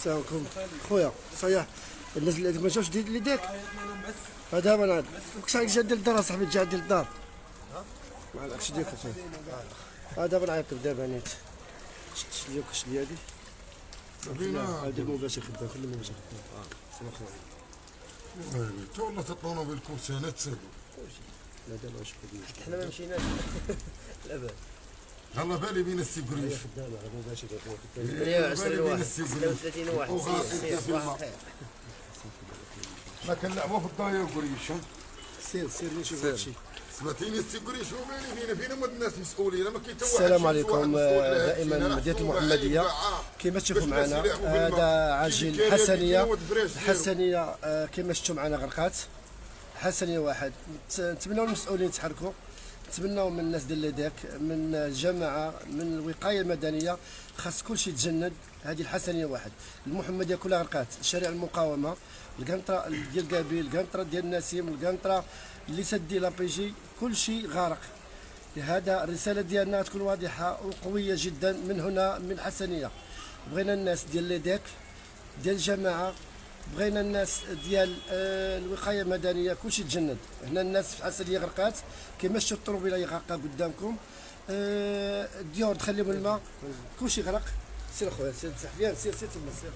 السلام عليكم خويا صحيح الناس اللي ما جاوش اللي داك هذا ما نعرف كش رايك جا ديال الدار اصاحبي جا ديال الدار ما عرفتش ديالك هذا ما نعرف دابا نيت شفت ديالك واش دي هادي هذا المباشر خدام خلي المباشر خدام سلام خويا تو والله تطلعوا بالكوسانات تسالوا لا دابا واش كدير حنا ما مشيناش لا باس يلا بالي بين السيكوريش خدام على المباشر 28 واحد 36 واحد سير صباح الخير ما كنلعبوا في الضايع قريش سير نشوف هادشي سمعتيني السيكوريش ومالي فينا هما الناس مسؤولين ما كاين حتى واحد السلام عليكم دائما مدينه المحمديه كما تشوفوا معنا هذا عاجل حسنيه كما شفتوا معنا غرقات حسنيه واحد نتمنوا المسؤولين يتحركوا نتمنوا من الناس ديال ليداك من الجماعه من الوقايه المدنيه خاص كلشي يتجند هذه الحسنيه واحد المحمديه كلها غرقات شارع المقاومه القنطره ديال كابيل القنطره ديال نسيم القنطره اللي سدي لابيجي كلشي غارق لهذا الرساله ديالنا تكون واضحه وقويه جدا من هنا من الحسنيه بغينا الناس ديال ليداك ديال الجماعه بغينا الناس ديال الوقايه المدنيه كلشي تجند هنا الناس في الحسنيه غرقات كما شفتوا الطروبيله هي غارقه قدامكم الديور تخليهم الماء كلشي غرق سير اخويا سير سحفيان سير تما سير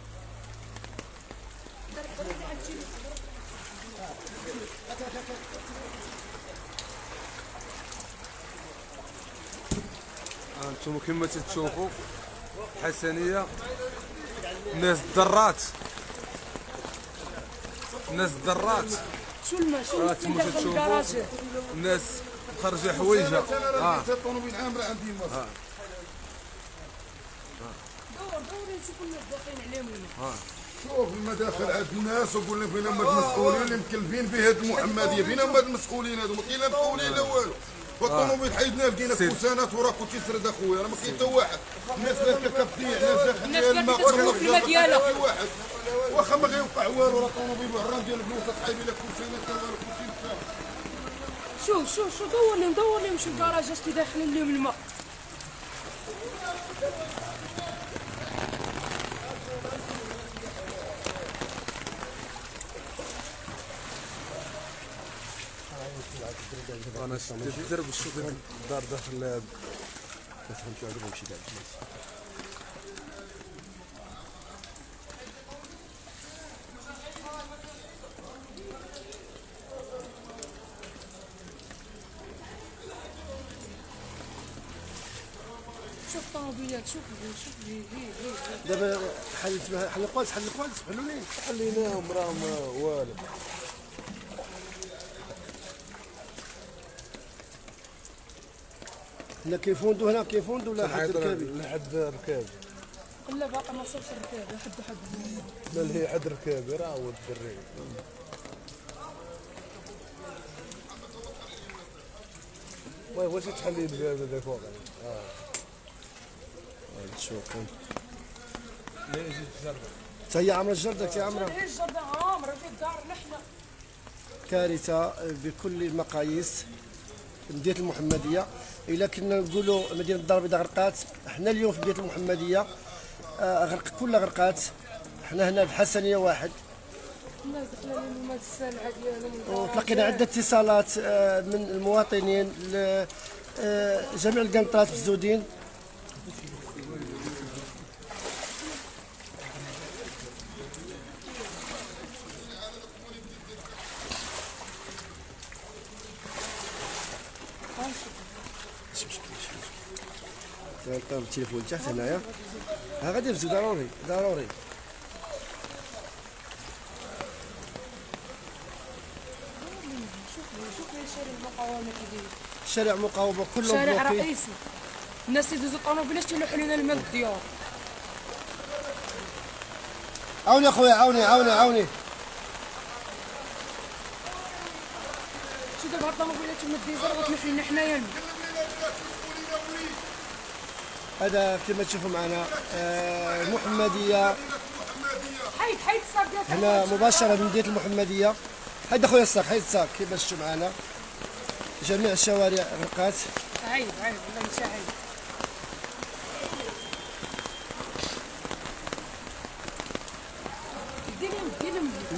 انتم كما تشوفوا حسنيه الناس درات شو الماء شو كما تشوفوا الناس خرجوا حويجه الطوموبيل عامره عندي مصر دوري نشوفوا الناس داخلين عليهم الماء شوف المداخل عند الناس وقلنا فينا هما المسؤولين اللي مكلفين به هذه المحمديه فينا هما المسؤولين هذو ما كاين لا مسؤولين لا والو والطوموبيل حيدنا لقينا كوسانات وراكو تيسرد اخويا راه ما كاين حتى واحد الناس لا كتبيع ناس داخل كتسوق في الماء ديالها واحد واخا ما غيوقع والو راه الطوموبيل وعران ديال الفلوس صايبين لك كوسانات والو كلشي شو دور لهم شو الكراجات اللي داخلين لهم الماء انا شفت الدرب وشوف الدار داخل بس نمشيو عندهم نمشي دابا شوف الطوموبيلات شوف هي دابا حل القوالس حلولين حليناهم راهم والو هنا كيفوندو ولا حد ركابي لحد ركابي لا باقي ما وصلش الركاب حد لا اللي هي حد ركابي راه هو الدري واش تحلي الباب هذاك فوق شوفوا لا يجي تجرب حتى هي عامره الجردة حتى عامره الجردة عامرة في الدار نحن كارثه بكل المقاييس مدينه المحمديه الا كنا نقولوا مدينه الدار البيضاء غرقات حنا اليوم في مدينه المحمديه كلها غرقات حنا هنا الحسنيه واحد الناس دخلنا لهم الماء السالعه ديالهم وتلقينا عده اتصالات من المواطنين جميع القنطرات مسدودين نلقاو التليفون تحت هنايا ها غادي نفزو ضروري شوف شارع المقاومة كيدير شارع مقاومه كله شارع بلوكي رئيسي الناس اللي دوزو الطوموبيلات تيلوحوا لنا الماء للديار عاوني اخويا عاوني شو دابا الطوموبيلات من الديزل غتلوح لنا حنايا الماء هذا كما تشوفوا معنا المحمديه حيد الصاك ديالك هنا مباشره من مدينه المحمديه حيد اخويا الساق حيد الساق كما شفتوا معنا جميع الشوارع غرقات عيب والله ماشي عيب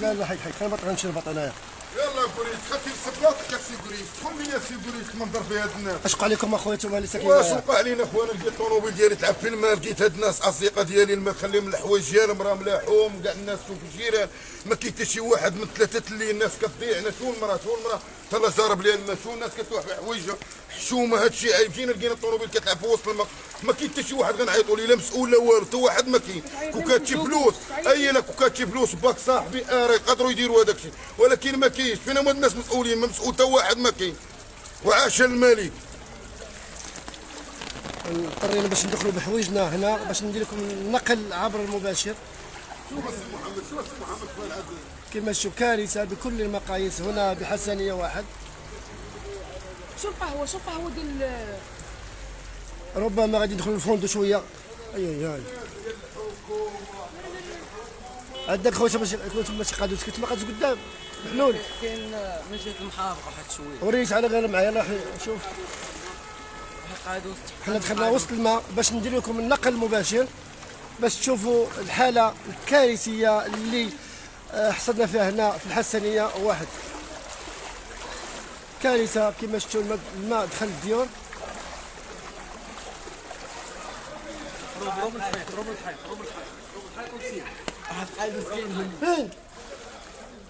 لا لا حيك خلينا غنمشي للبط انايا. يلا بوريت خدتي السبلاط كاسي بوريت شكون لي سي بوريت منظر في هاد الناس. اش وقع لكم اخويا نتوما اللي ساكنين واش معايا؟ وقع علينا خويا؟ لقيت الطوموبيل ديالي تلعب في الماء، لقيت هاد الناس اصدقاء ديالي ما نخليهم الحوايج ديالهم راه ملاحوم كاع الناس في الجيران، ما كاين حتى شي واحد من 3 الليل الناس كتضيع. انا شو المراه تهلا جارب ليها الماء، شو الناس كتروح في حوايجها حشومه. هادشي عيب. جينا لقينا الطوموبيل كتلعب في وسط الماء، ما كاين حتى شي واحد غنعيطوا ليه لا مسؤول لا والو، حتى واحد ما كاين. كون كانت شي فلوس اي كون كانت شي فلوس باك صاحبي يقدروا يديروا هذاك الشيء، ولكن ما كاينش. فين هما الناس مسؤولين؟ ما مسؤول حتى واحد ما كاين. وعاش الملك. اضطرينا باش ندخلوا بحوايجنا هنا باش ندير لكم النقل عبر المباشر. كما تشوف كارثه بكل المقاييس هنا بحسنيه واحد. شو القهوه ديال ربما غادي ندخلوا الفندق شويه. اي عندك خويا تما شي قادوس كنت ما قادوس قدام محلول. كاين من جهه المحافظه واحد شويه. وريت على غير معايا. يلاه شوف قادوس. حنا دخلنا وسط الماء باش ندير لكم النقل المباشر باش تشوفوا الحاله الكارثيه اللي حصلنا فيها هنا في الحسنيه واحد. كارثه كما شفتوا الماء دخل الديور. روب الحيط وسير. واحد قادوس كاين فين؟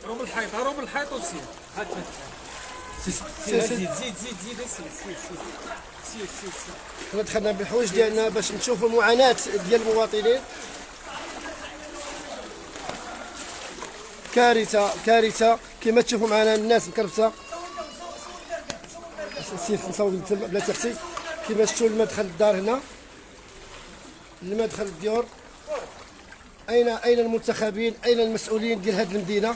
روب الحيط وسير. هات زيد سير. حنا دخلنا بالحوايج ديالنا باش نشوفوا المعاناه ديال المواطنين. كارثه كما تشوفوا معنا الناس مكربسه. نسيت نصور بلا تاكسي. كما شفتوا الماء دخل الدار هنا، الماء دخل الديور. اين المنتخبين؟ اين المسؤولين ديال هذه المدينه؟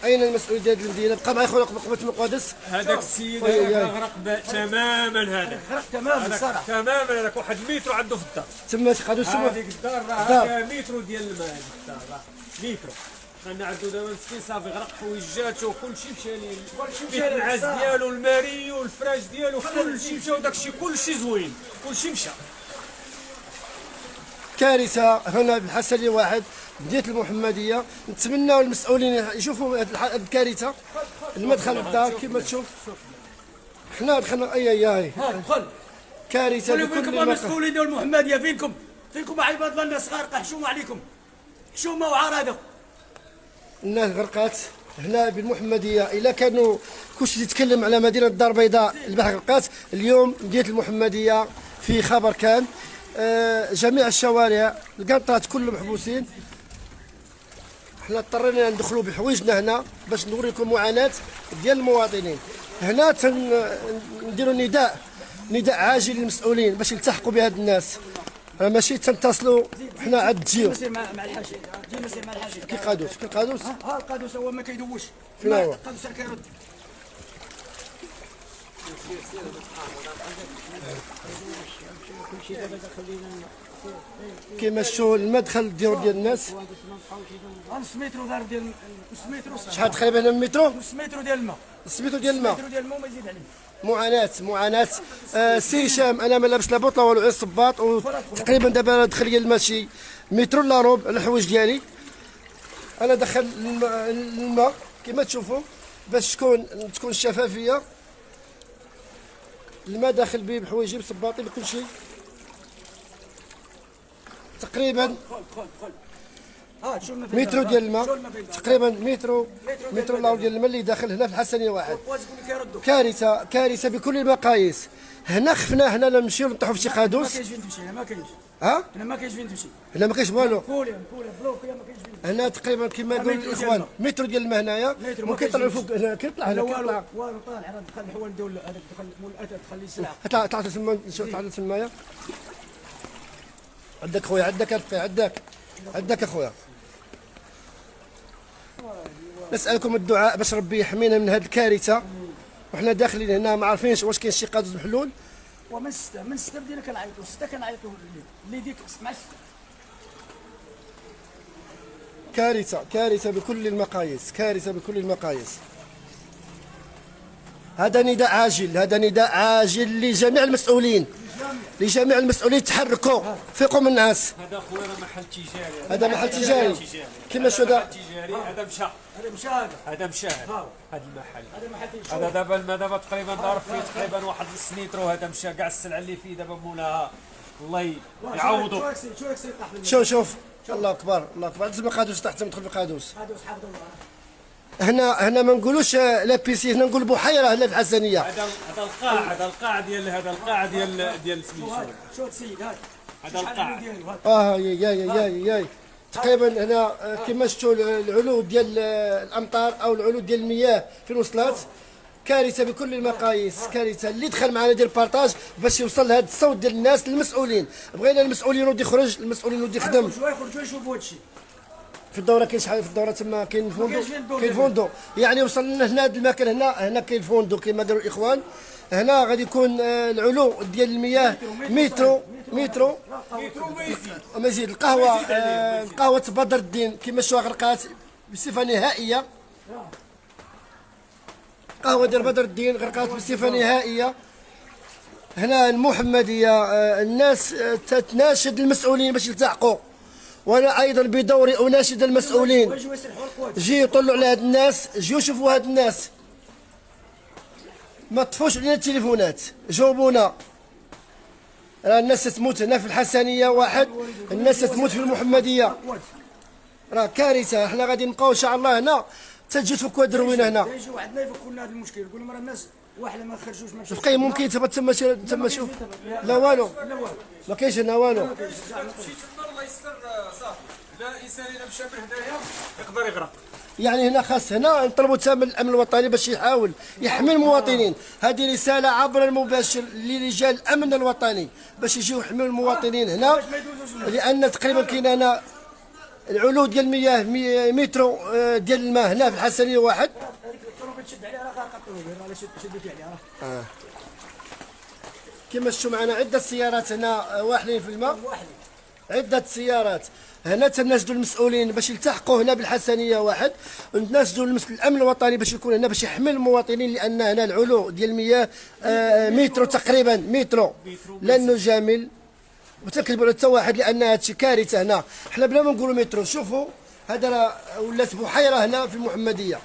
اين المسؤولين ديال هذه المدينه؟ بقى معايا خويا قبة المقدس. هذاك السيد غرق تماما. هذاك غرق تماما صراحه تماما. هذاك واحد المترو عنده في الدار. تما قادوا يسموا هذيك الدار راه مترو ديال الماء. هذيك الدار راه مترو. حنا عندو دابا مسكين صافي غرق حويجاته وكلشي مشى ليه. بيت العز ديالو الماري والفراش ديالو كلشي مشى وداكشي كلشي زوين كلشي مشى. كارثه هنا بالحسنيه واحد بدايه المحمديه. نتمناو المسؤولين يشوفوا هذه الكارثه. المدخل الدار كما تشوف حنا دخلنا. اي دخل كارثه بكل فينكم المسؤولين ديال المحمديه. فينكم عباد الله الناس غارقه. حشومه عليكم، حشومه وعراضه. الناس غرقات هنا بالمحمديه. الا كانوا كلشي يتكلم على مدينه الدار البيضاء البارح غرقات، اليوم مدينه المحمديه في خبر كان. جميع الشوارع القنطات كلهم محبوسين. حنا اضطرينا ندخلوا بحوايجنا هنا باش نوريكم معاناه ديال المواطنين. هنا نديروا نداء عاجل للمسؤولين باش يلتحقوا بهاد الناس. ماشي تنتصلوا حنا عاد تجيو. سير مع الحاج. جينا سير مع الحاج. كي قادوس ها القادوس هو ما كيدوش. فين هو؟ القادوس راه كيرد. كيما شفتوا المدخل الديور ديال الناس. نص متر دار ديال نص متر. شحال تقريبا هنا المترو؟ نص متر ديال الماء. نص متر ديال الماء. متر ديال الماء وما يزيد عليه. معاناه. سي هشام انا ما لابس لا بوطه والو غير الصباط. وتقريبا دابا دخل لي الماء شي متر لا روب على الحوايج ديالي. انا دخل الماء كما تشوفوا باش تكون الشفافيه. الماء داخل به بحوايجي بصباطي بكل شيء. تقريبا مترو ديال الماء. تقريبا مترو لا ديال الماء اللي داخل هنا في الحسنيه واحد. كارثه بكل المقاييس. هنا خفنا. هنا نمشيو نطيحوا في شي قادوس. ما كاينش. ها؟ هنا ما كاينش فين تمشي. هنا ما كاينش والو. بلوك ما كاينش فين. هنا تقريبا كما قالوا الاخوان مترو ديال الماء هنايا. ممكن يطلع فوق هنا كيطلع هنا كيطلع. والو طالع هذا دخل الحوال دول هذاك دخل مول الاتى دخل لي السلعه. طلعت تما نشوف طلعت تمايا. عندك خويا عندك اخويا. نسالكم الدعاء باش ربي يحمينا من هذه الكارثه. وحنا داخلين هنا ما عارفينش واش كاين شي قادوس محلول. ومن السته بدينا كنعيطوا. السته كنعيطوا اللي ديك مع السته. كارثه بكل المقاييس. هذا نداء عاجل لجميع المسؤولين. لجميع المسؤولين تحركوا فيقوا من الناس. هذا خويا راه محل تجاري. هذا محل تجاري كيما شو هذا تجاري. هذا مشى. هذا مشى هذا المحل. هذا دابا تقريبا دار فيه تقريبا واحد السنيترو. هذا مشى كاع السلعه اللي فيه دابا مولاها الله يعوضوا. شوف الله اكبر الله اكبر. تسمى قادوس تحت تدخل في قادوس. هنا ما نقولوش لا بيسي، هنا نقول بحيره هنا في الحسنيه. هذا القاع ديال سميتو. شو السيد هذا القاع. ياي تقريبا هنا كما شفتوا العلو ديال الامطار او العلو ديال المياه في الوصلات كارثه بكل المقاييس، كارثه. اللي دخل معنا ديال البارطاج باش يوصل لهذا الصوت ديال الناس للمسؤولين. بغينا المسؤولين يرد يخرج، المسؤولين يرد يخدم. يخرجوا يشوفوا هذا الشيء. في الدوره كاين شحال في الدوره تما كاين فندق يعني وصل لنا هنا هذا المكان. هنا كاين فندق كما قالوا الاخوان. هنا غادي يكون العلو ديال المياه مترو وما يزيد. القهوه بدر الدين كما شفتوا غرقات بصفه نهائيه. قهوه ديال بدر الدين غرقات بصفه نهائيه. هنا المحمديه الناس تتناشد المسؤولين باش يلتحقوا، وانا ايضا بدوري اناشد المسؤولين جيو طلعوا على هاد الناس، جيو شوفوا هاد الناس، ما طفوش علينا التليفونات، جاوبونا. راه الناس تموت هنا في الحسنيه واحد، الناس تموت في المحمديه، راه كارثه. حنا غادي نبقاو ان شاء الله هنا تجي تفكوا الدروينه هنا. يجيو عندنا يفكوا لنا هذا المشكل، يقول لهم راه الناس واحد ما خرجوش ما مشاوش. فقيه ممكن تما شوف لا والو ما كاينش هنا والو. مشيت النار الله يستر صافي. لا انسان الا مشى من هنايا يقدر يغرق. يعني هنا خاص هنا نطلبوا تامل الامن الوطني باش يحاول يحمي المواطنين. هذه رساله عبر المباشر لرجال الامن الوطني باش يجيو يحميوا المواطنين هنا، لان تقريبا كاين هنا العلو ديال المياه مترو ديال الماء هنا في الحسنيه واحد. تشد عليها راه غارقه شديتي عليها. كما شفتوا معنا عده سيارات هنا واحدين في الماء، عده سيارات هنا. تناشدوا المسؤولين باش يلتحقوا هنا بالحسنيه واحد، ونتناشدوا الامن الوطني باش يكون هنا باش يحمي المواطنين، لان هنا العلو ديال المياه مترو تقريبا مترو لانه جامل وتكذبوا على حتى واحد، لان هادشي كارثه هنا. حنا بلا ما نقولوا مترو، شوفوا هذا راه ولات بحيره هنا في المحمديه.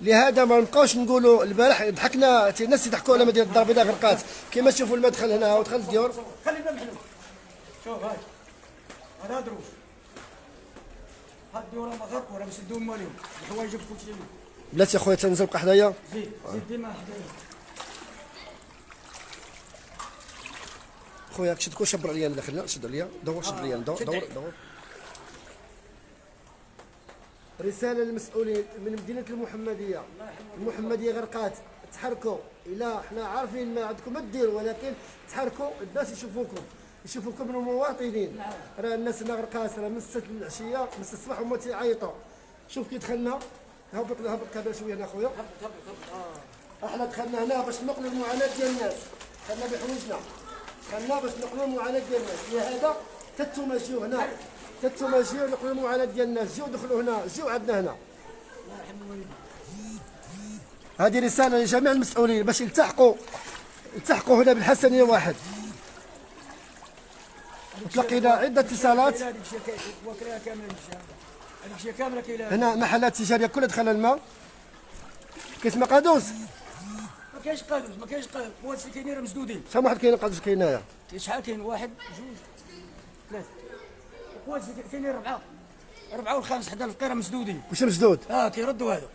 لهذا ما نبقاوش نقولوا. البارح ضحكنا الناس يضحكوا على مدينه الدار البيضاء غرقات. كما تشوفوا المدخل هنا ودخل الديور. خلي الباب محلول. شوف هاي هذا دروج، هاد الديور راه غرقوا راه مسدوهم مالهم، الحوايج كلشي لهم. بلاتي اخويا تنزل بقى حدايا. زيد ديما حدايا خويا شد كل شبر عليا داخلنا، شد عليا دور، شد عليا دور. رسالة للمسؤولين من مدينة المحمدية غرقات، تحركوا. إلا حنا عارفين ما عندكم ما ديروا، ولكن تحركوا الناس يشوفوكم من المواطنين. راه الناس هنا غرقات، راه من 6 العشية من 6 الصباح هما تيعيطوا. شوف كي دخلنا هبط كذا شوية هنا خويا. احنا دخلنا هنا باش نقلوا المعاناة ديال الناس، دخلنا بحوايجنا، دخلنا باش نقلوا المعاناة ديال الناس. لهذا تتوما جيو هنا، جيو نقلوا المعاناة ديال الناس، جيو دخلوا هنا، جيو عندنا هنا. هذه رسالة لجميع المسؤولين باش يلتحقوا هنا بالحسنية واحد. تلقينا عدة اتصالات. هنا محلات تجارية كلها دخل الماء. كيسمى قادوس؟ ما كاينش قادوس، قوات كاينين مسدودين. شحال واحد كاين قادوس كاين هنايا؟ شحال كاين؟ واحد جوج ثلاثة. قوات كاينين ربعة والخامس حدا الفقيرة مسدودين. واش مسدود؟ كيردوا هذا.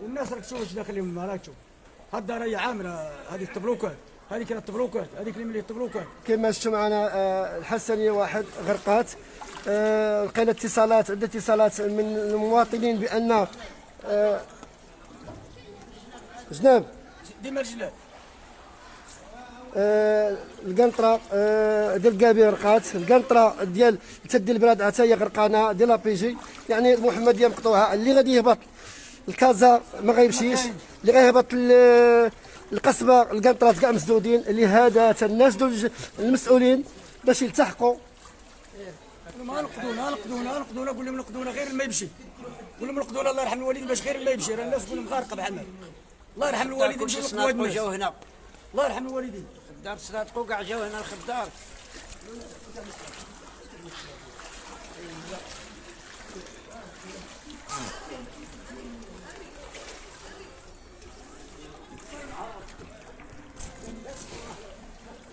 والناس راك تشوف واش داخل لهم الماء، راك تشوف. هاد الدار هي عامرة، هذه الطبلوكات، هذيك كاينه الطبلوكات، هذيك اللي ملي الطبلوكات. كما شفتوا معنا الحسنية واحد غرقات. لقينا اتصالات، عدة اتصالات من المواطنين بأن جناب ديما الجلاب القنطره ديال كابي غرقات، القنطره ديال تد البلاد حتى هي غرقانه ديال لابيجي. يعني المحمديه مقطوعه، اللي غادي يهبط الكازا ما غيمشيش، اللي غيهبط القصبه القنطرات كاع مسدودين. لهذا تناشدوا المسؤولين باش يلتحقوا. نقدونا قول لهم نقدونا غير الماء يمشي، قول لهم نقدونا الله يرحم الوالدين باش غير الماء يمشي. راه الناس كلهم غارقه بحالنا. الله يرحم الوالدين. كلشي صناط وجاو هنا. الله يرحم الوالدين. دار صداقو كاع جاو هنا الخضار.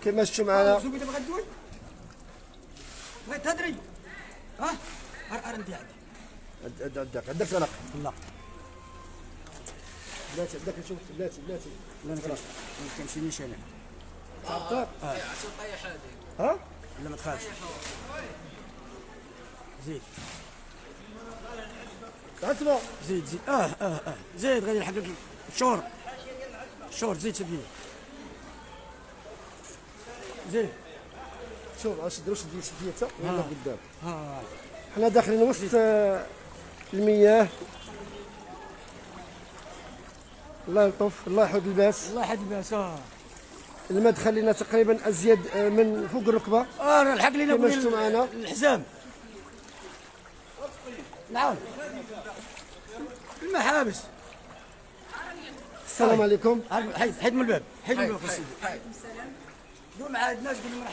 كما شفتوا معنا زوجي دابا غدوي بغيت تهضري ها ارندي عندك سرق لا بلاتي عندك نشوف بلاتي لا انا خلاص ما كنمشينيش انا تعرف ها لا ما تخافش زيد تعتبر زيد زيد غادي نحقق شور زيد شديد زيد شوف عاد شدوا شديتها ولا قدام ها حنا داخلين وسط المياه. الله يلطف الله يحفظ الباس. الله يحد الباس المدخل لنا تقريبا ازيد من فوق الركبه. انا الحق لينا كما شفتوا معنا الحزام نعم المحابس. السلام عليكم. حيد من الباب حيد من الباب سيدي قول مع الناس قول لهم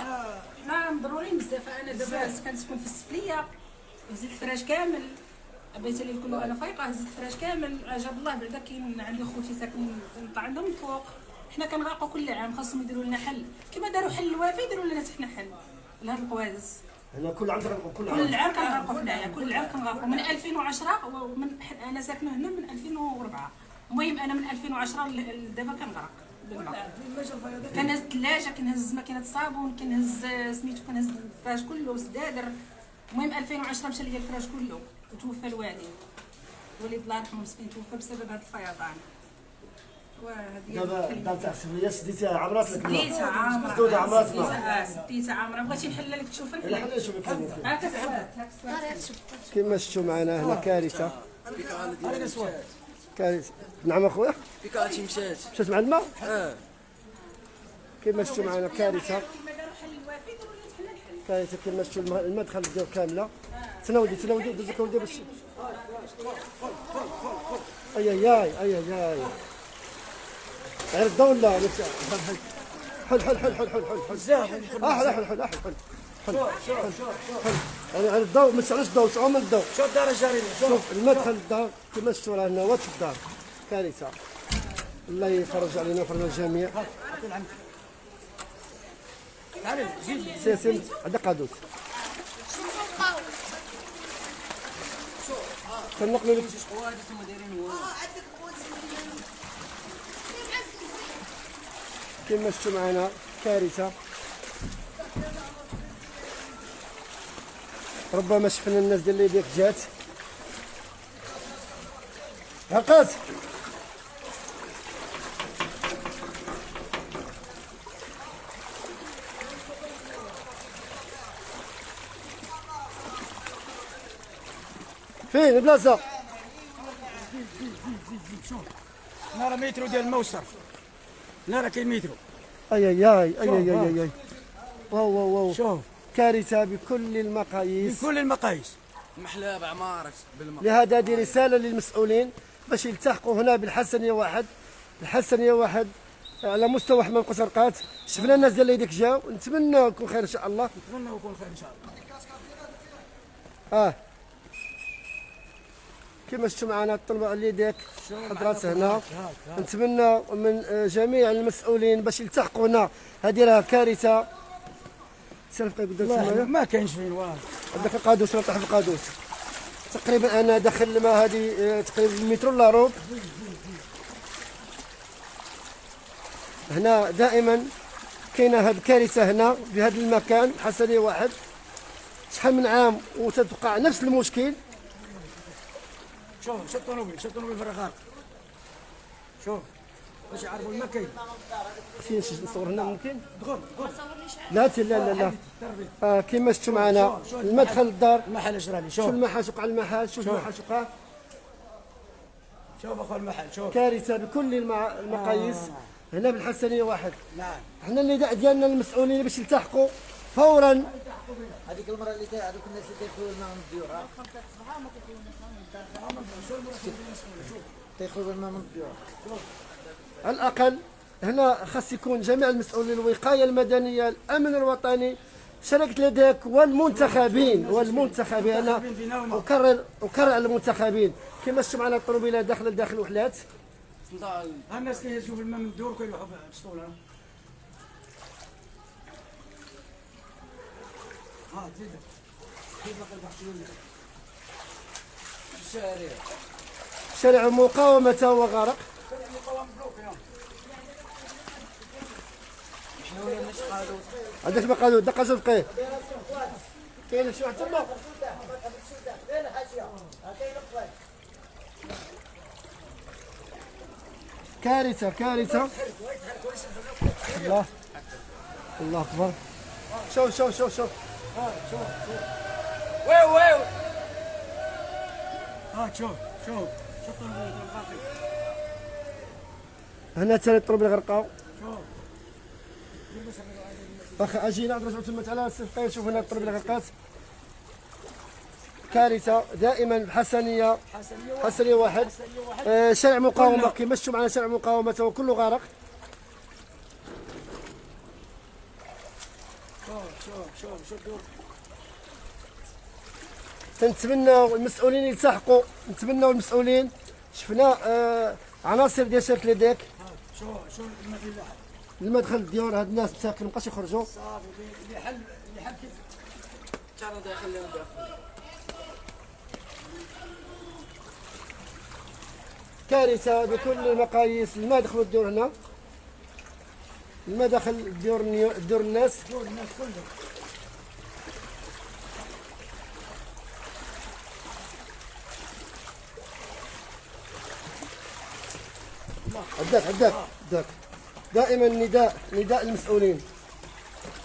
حنا مضرورين بزاف. انا دابا كنسكن في السفليه هزيت الفراش كامل بغيت اللي نكون انا فايقه هزيت الفراش كامل عجب الله بعدا كاين عندي خوتي ساكنين عندهم الفوق. حنا كنغرقوا كل عام خاصهم يديروا لنا حل كما داروا حل الوافي يديروا لنا حنا حل لهاد القوادس. هنا كل عام تغرقوا كل عام كنغرقوا حنايا كل عام كنغرقوا من 2010 ومن انا ساكنه هنا من 2004. المهم انا من 2010 لدابا كنغرق بالماء. كنهز الثلاجه كنهز ماكينه الصابون كنهز سميتو كنهز الفراش كله سدادر. المهم 2010 مشى ليا الفراش كله وتوفى الوالد. الوالد الله يرحمه مسكين توفى بسبب هذا الفيضان. دابا الدار تاع السفليه سديتها عمرات لك سديتها عامره مسدوده عمرات ما سديتها عامره بغيتي نحل لك تشوف لا نحل حنا نشوف هاكا كما شفتوا معنا هنا كارثه كارثه. نعم اخويا بيكاتي مشات مع الماء كما شفتوا معنا كارثه كارثه. كما شفتوا المدخل ديال كامله. تناودي دوزك ولدي باش اي غير الضوء ولا حل يعني الضوء ما تشعلش الضوء تعوم الضوء. شوف الدار الجاريه شوف المدخل الدار كما شفتوا راه هنا وات الدار كارثه. الله يفرج علينا ويفرج على الجميع. تعال زيد سياسي عندك قادوس تنقلوا لك كما شفتوا معنا كارثه. ربما شفنا الناس ديال اللي ديك جات هقات فين البلاصه. شوف هنا راه مترو ديال الموسر هنا راه كاين مترو. اي واو شوف كارثه بكل المقاييس بكل المقاييس. محلاب عمارك بالماء. لهذا هذه رساله للمسؤولين باش يلتحقوا هنا بالحسنيه واحد على مستوى حمام قصرقات. شفنا الناس ديال اللي ديك جاو نتمنى يكون خير ان شاء الله. نتمنى يكون خير ان شاء الله. كما شفتوا معنا الطلبه اللي ديك حضرات هنا. نتمنى من جميع المسؤولين باش يلتحقوا هنا. هذه راه كارثه. سلف قدام تمايا ما كاينش فين والو. عندك القادوس ولا طاح في القادوس تقريبا. انا داخل الماء هذه تقريبا المترو لا روب. هنا دائما كاينه هذه الكارثه هنا بهذا المكان حسنيه واحد. شحال من عام وتتوقع نفس المشكل. شوف الطوموبيل في الرغار. شوف باش يعرفوا الماء كاين. فين نصور هنا ممكن؟ دخل لا كما شفتوا معنا المدخل للدار. المحل اش راه شوف المحل شوف على المحل شوف المحل شوف اخو المحل شوف كارثه بكل المقاييس. هنا بالحسنيه واحد. نعم احنا النداء ديالنا للمسؤولين باش يلتحقوا فورا. هذيك المره اللي هذوك الناس اللي كيدخلوا الماء من الديور كيدخلوا الماء من الديور على الاقل هنا خاص يكون جميع المسؤولين، الوقايه المدنيه، الامن الوطني، شركه ليديك والمنتخبين انا اكرر على المنتخبين كما شفتوا معنا الطروبيله داخل الوحلات. الناس اللي يشوفوا الماء من الدور كيروحوا في الاسطوله. زيد كيف شارع المقاومه هو غرق. عندك بقالو دقه صفقيه كاين شي واحد تما. كارثه الله اكبر. شوف ويو شوف هنا ثاني الطروبيل غرقاو. واخا اجي نرجعوا تما على الصفقيه. شوف هنا الطروبيل غرقات. كارثه دائما حسنيه واحد. شارع مقاومه كيما شفتوا معنا شارع مقاومه هو كله غارق. شوف تنتمناو المسؤولين يلتحقوا، نتمناو المسؤولين. شفنا عناصر ديال شركه ليديك. شوف المدخل ديال هاد الناس مساكن مابقاش يخرجوا. صافي اللي حل كيف ترى داخل كارثه بكل المقاييس. الماء دخلوا الدور هنا، الماء داخل الدور الناس. كلهم. عداك دائما نداء المسؤولين،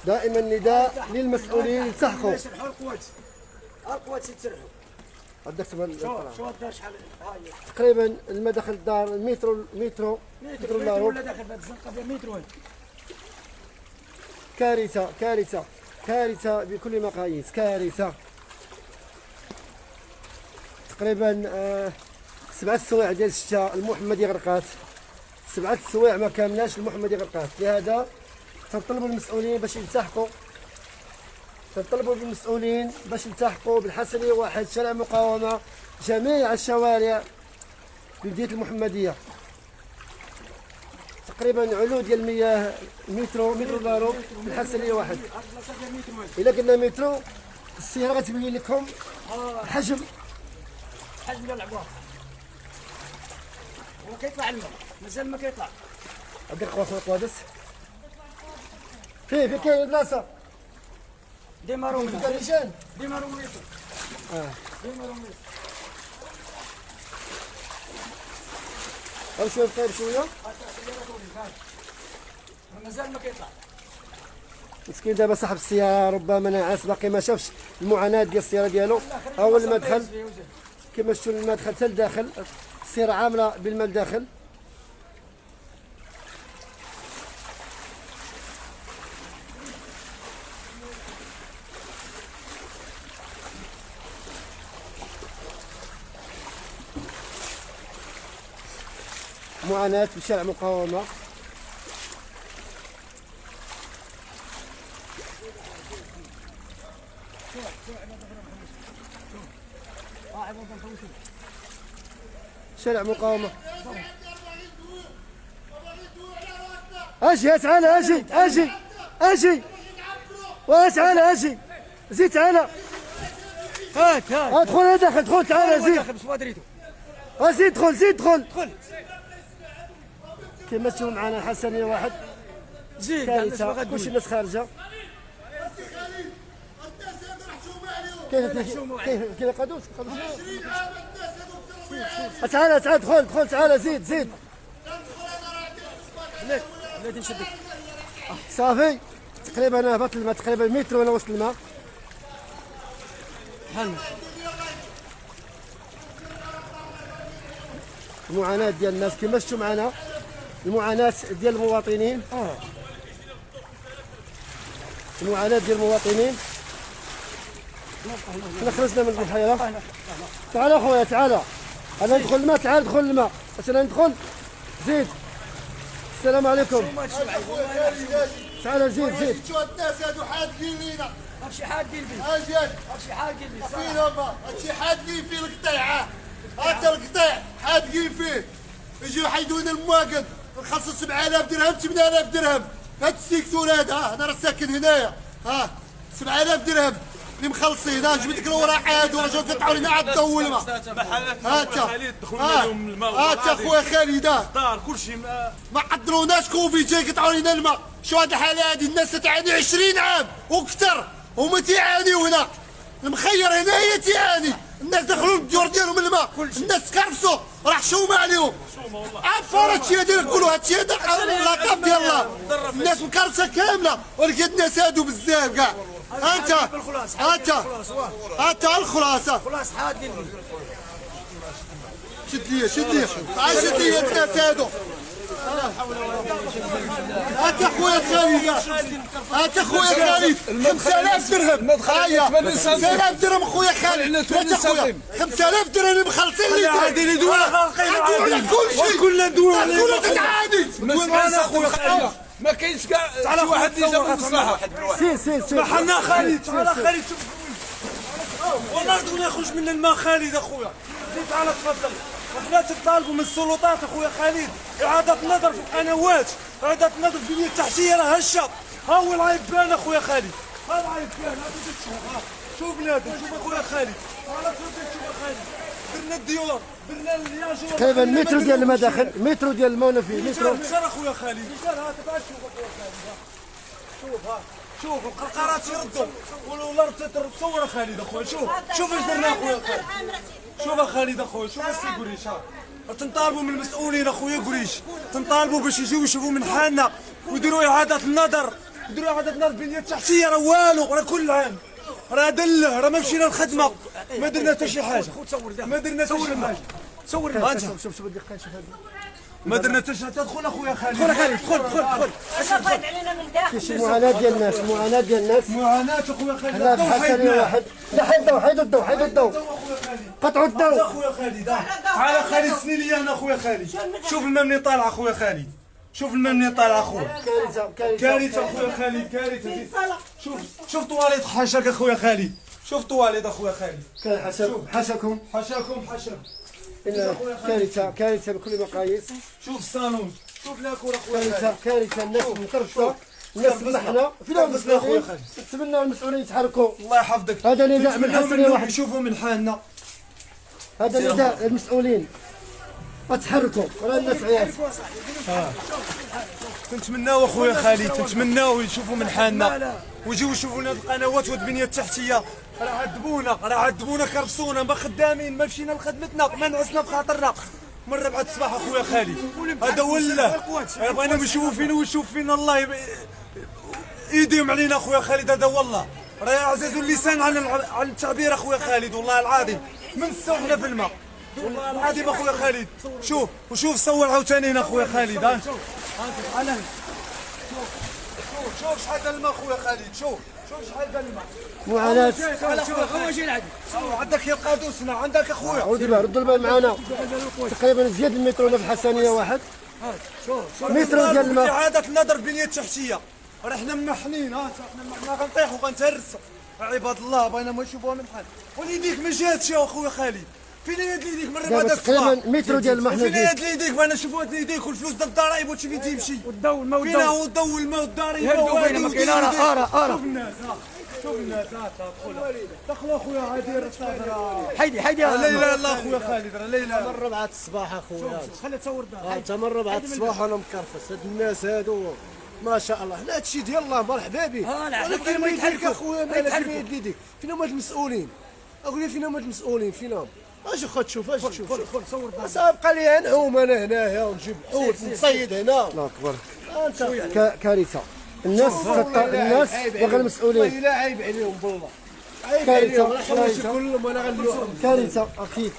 دائما نداء للمسؤولين يلتحقوا. القوات يتسرحوا. عندك شو الدار شحال هاي تقريبا المداخل الدار المترو ولا داخل في الزنقه ديال مترو. كارثه بكل مقاييس. كارثه تقريبا 7 سوايع ديال الشتاء المحمديه غرقات. 7 سوايع ما كاملاش المحمديه غرقات. لهذا تنطلبوا المسؤولين باش يلتحقوا بالحسنيه واحد شارع مقاومه، جميع الشوارع بمدينه المحمديه. تقريبا علو ديال المياه مترو لارو بالحسنيه واحد. الا قلنا مترو السياره غتبين لكم الحجم ديال العبوه. هو كيطلع الماء مازال ما كيطلع. عندك قوادس فين كاين بلاصه ديمارو شويه مازال ما كيطلع. مسكين دابا صاحب السياره ربما ناعس باقي ما شافش المعاناه ديال السياره ديالو. اول المدخل كما شفتوا المدخل حتى لداخل، السياره عامله بالماء لداخل. معاناة في شارع مقاومة. شارع مقاومة. اجي تعال اجي وتعال زيد تعال هات ادخل دخل تعال زيد دخل كما تشوفوا معنا حسنيه واحد. زيد كارثه كلشي الناس خارجه. كاين قادوس تعال دخل تعال زيد بلاتي نشدك صافي. تقريبا هبط الماء تقريبا متر وانا وسط الماء. المعاناة ديال الناس كما شفتوا معنا، المعاناة ديال المواطنين. حنا خرجنا من البحيرة. تعال اخويا تعال، انا ندخل الماء. تعال دخل الماء باش انا ندخل. زيد السلام عليكم. تعال زيد. شو الناس هادو حادين لينا. هادشي حادين بيه. هادشي حادين بيه. فين هما؟ هادشي حادين فيه القطيع. هذا القطيع حادين فيه. يجيو يحيدون المواقف نخلصوا 7000 درهم 8000 درهم. هاد السيكتور هذا انا راه ساكن هنايا. 7000 درهم اللي مخلصين. جبت لك الوراقات ورجعوا قطعوا لنا عاد الضوء الماء. هاتا خويا خالد الدار كلشي ما حضروناش كوفيد جاي قطعوا لنا الماء. شو هاد الحاله هادي؟ الناس تعاني 20 عام وكثر هما تيعانيو هنا. المخير هنا هي تيعاني. الناس دخلوا للديور ديالهم الماء. الناس تكرفسوا راه حشومه عليهم. عارفوا هادشي هادي نقولوا هادشي هذا اللقب ديال الله. الناس مكرفسه كامله ولكن الناس هادو بزاف كاع. انت الخلاصه. خلاص حادين بيه. شد لي شد لي الناس هادو. هات خويا خالد. 5000 درهم. 5000 درهم خويا خالد. 5000 درهم اللي مخلصين لي. عادي ندوي على كل شيء. كلنا ندوي على كلنا تتعادي. انا خويا خالد ما كاينش كاع شي واحد اللي جاب المصلحه. سير حنا خالد تعال خالد شوف والله بدنا يخرج من الماء خالد اخويا. تعال تفضل. وحنا تطالبوا من السلطات اخويا خالد اعاده النظر في القنوات. اعاده النظر في البنيه التحتيه راه هشه. ها هو العيب بان اخويا خالد. ها العيب بان. شوف بنادم شوف اخويا خالد. تعال تفضل شوف خالد. درنا الديور درنا الياجور تقريبا مترو ديال المداخل مترو ديال المونة فيه مترو. مشار اخويا خالد مشار. ها تبع شوف اخويا خالد. شوف القرقرات يردوا والارض تصور خالد اخويا. شوف ايش درنا اخويا خالد. شوف خالد اخويا شوف السي قريش. تنطالبوا من المسؤولين اخويا قريش. تنطالبوا باش يجيو يشوفوا من حالنا ويديروا اعاده النظر. يديروا اعاده النظر البنيه التحتيه. راه والو راه كل عام راه دله راه ما مشينا الخدمه ما درنا حتى شي حاجه. ما درنا حتى شي حاجه. صور شوف دقيقه شوف هذا ما درنا حتى شي حاجه. تدخل اخويا خالد. دخل صافد علينا من الداخل. كاين معاناه ديال الناس معاناه اخويا خالد. هنا بحسني واحد. لا حيد الضوء قطعوا الضوء اخويا خالد. تعال خالد سني لي انا اخويا خالد. شوف الماء منين طالع اخويا خالد. شوف الماء منين طالع اخويا. كارثه اخويا خالد كارثه. شوف طواليت حاشاك اخويا خالد. شوف طواليت اخويا خالد. حاشاكم كارثه بكل المقاييس. شوف الصالون شوف لاكور اخويا خالد. كارثه الناس مكرفسه الناس محنا فينا المسؤولين. نتمنى المسؤولين يتحركوا. الله يحفظك. هذا نداء من حسني واحد. يشوفوا من حالنا. هذا نداء المسؤولين تحركوا راه الناس عيال. تنتمناو اخويا خالد تنتمناو يشوفوا من حالنا ويجيو يشوفوا لنا القنوات والبنيه التحتيه. راه عذبونا كرفسونا ما خدامين ما مشينا لخدمتنا ما نعسنا في خاطرنا من 4 الصباح اخويا خالد. هذا والله بغينا نشوفوا فينا ويشوف فينا الله يديم علينا اخويا خالد. هذا والله راه عزيز اللسان على التعبير اخويا خالد. والله العظيم من السوحنا في الماء والله العظيم اخويا خالد. شوف صور عاوتاني هنا اخويا خالد. ها شوف شحال ديال الماء اخويا خالد. شوف شحال ديال الماء. معاناه. عندك يا قادوسنا عندك اخويا. ردوا البال معنا. تقريبا زياد المترو في الحسنيه واحد. مترو ديال الماء. اعاده النظر البنيه التحتيه. راه حنا محنين. حنا غنطيحوا غنتهرسوا. عباد الله بغينا ما نشوفوها من حال. وليديك ما جاتش يا اخويا خالد. فين يد ليديك من 4 الصباح. تقريبا مترو ديال الماء. فين يد ليديك بغينا نشوفوا يد ليديك والفلوس ديال الضرايب وتشوف فين تيمشي. والضوء الماء فين هو الضوء والماء والضرايب. ما كاين. شوف الناس شوف الناس. دخلوا اخويا عادي الصادره. حيدي لا اله الا اخويا خالد. لا اله من 4 الصباح اخويا. خلي تصور دار. انت من 4 الصباح وانا مكرفس. هاد الناس هادو ما شاء الله. لا هادشي ديال الله مرحبا به. ولكن ما يديك اخويا ما يديك. فين هما المسؤولين؟ اقول لي فين هما المسؤولين؟ فين هما؟ اش خد تشوف اش تشوف. صور دار. سابقه لي نعوم انا هنايا ونجيب حوت نصيد هنا. الله اكبر. انت كارثه. الناس باغي المسؤولين. لا عيب عليهم بالله. عيب عليهم. كارثه كلهم انا غنلوحهم. كارثه اكيد.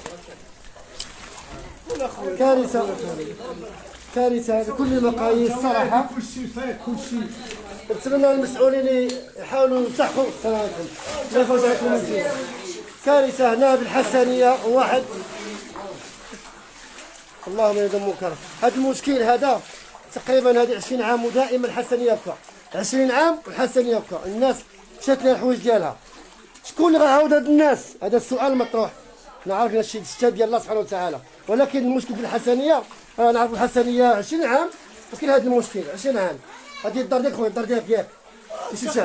كارثه بكل المقاييس صراحه. نتمنى المسؤولين يحاولوا يلتحقوا. السلام عليكم. لا يفوت عليكم مزيان. كارثه هنا بالحسنيه واحد. اللهم يدم منكر. هذا المشكل هذا تقريبا هذه 20 عام ودائما الحسنيه يبقى 20 عام والحسنيه يبقى. الناس مشات لها الحوايج ديالها. شكون اللي غيعاود هاد الناس؟ هذا السؤال المطروح. حنا عارفين هادشي ديال الله سبحانه وتعالى، ولكن المشكل في الحسنيه نعرفوا الحسنيه 20 عام وكاين هذا المشكل 20 عام. هذه الدار ديالك خويا، الدار ديالك ياك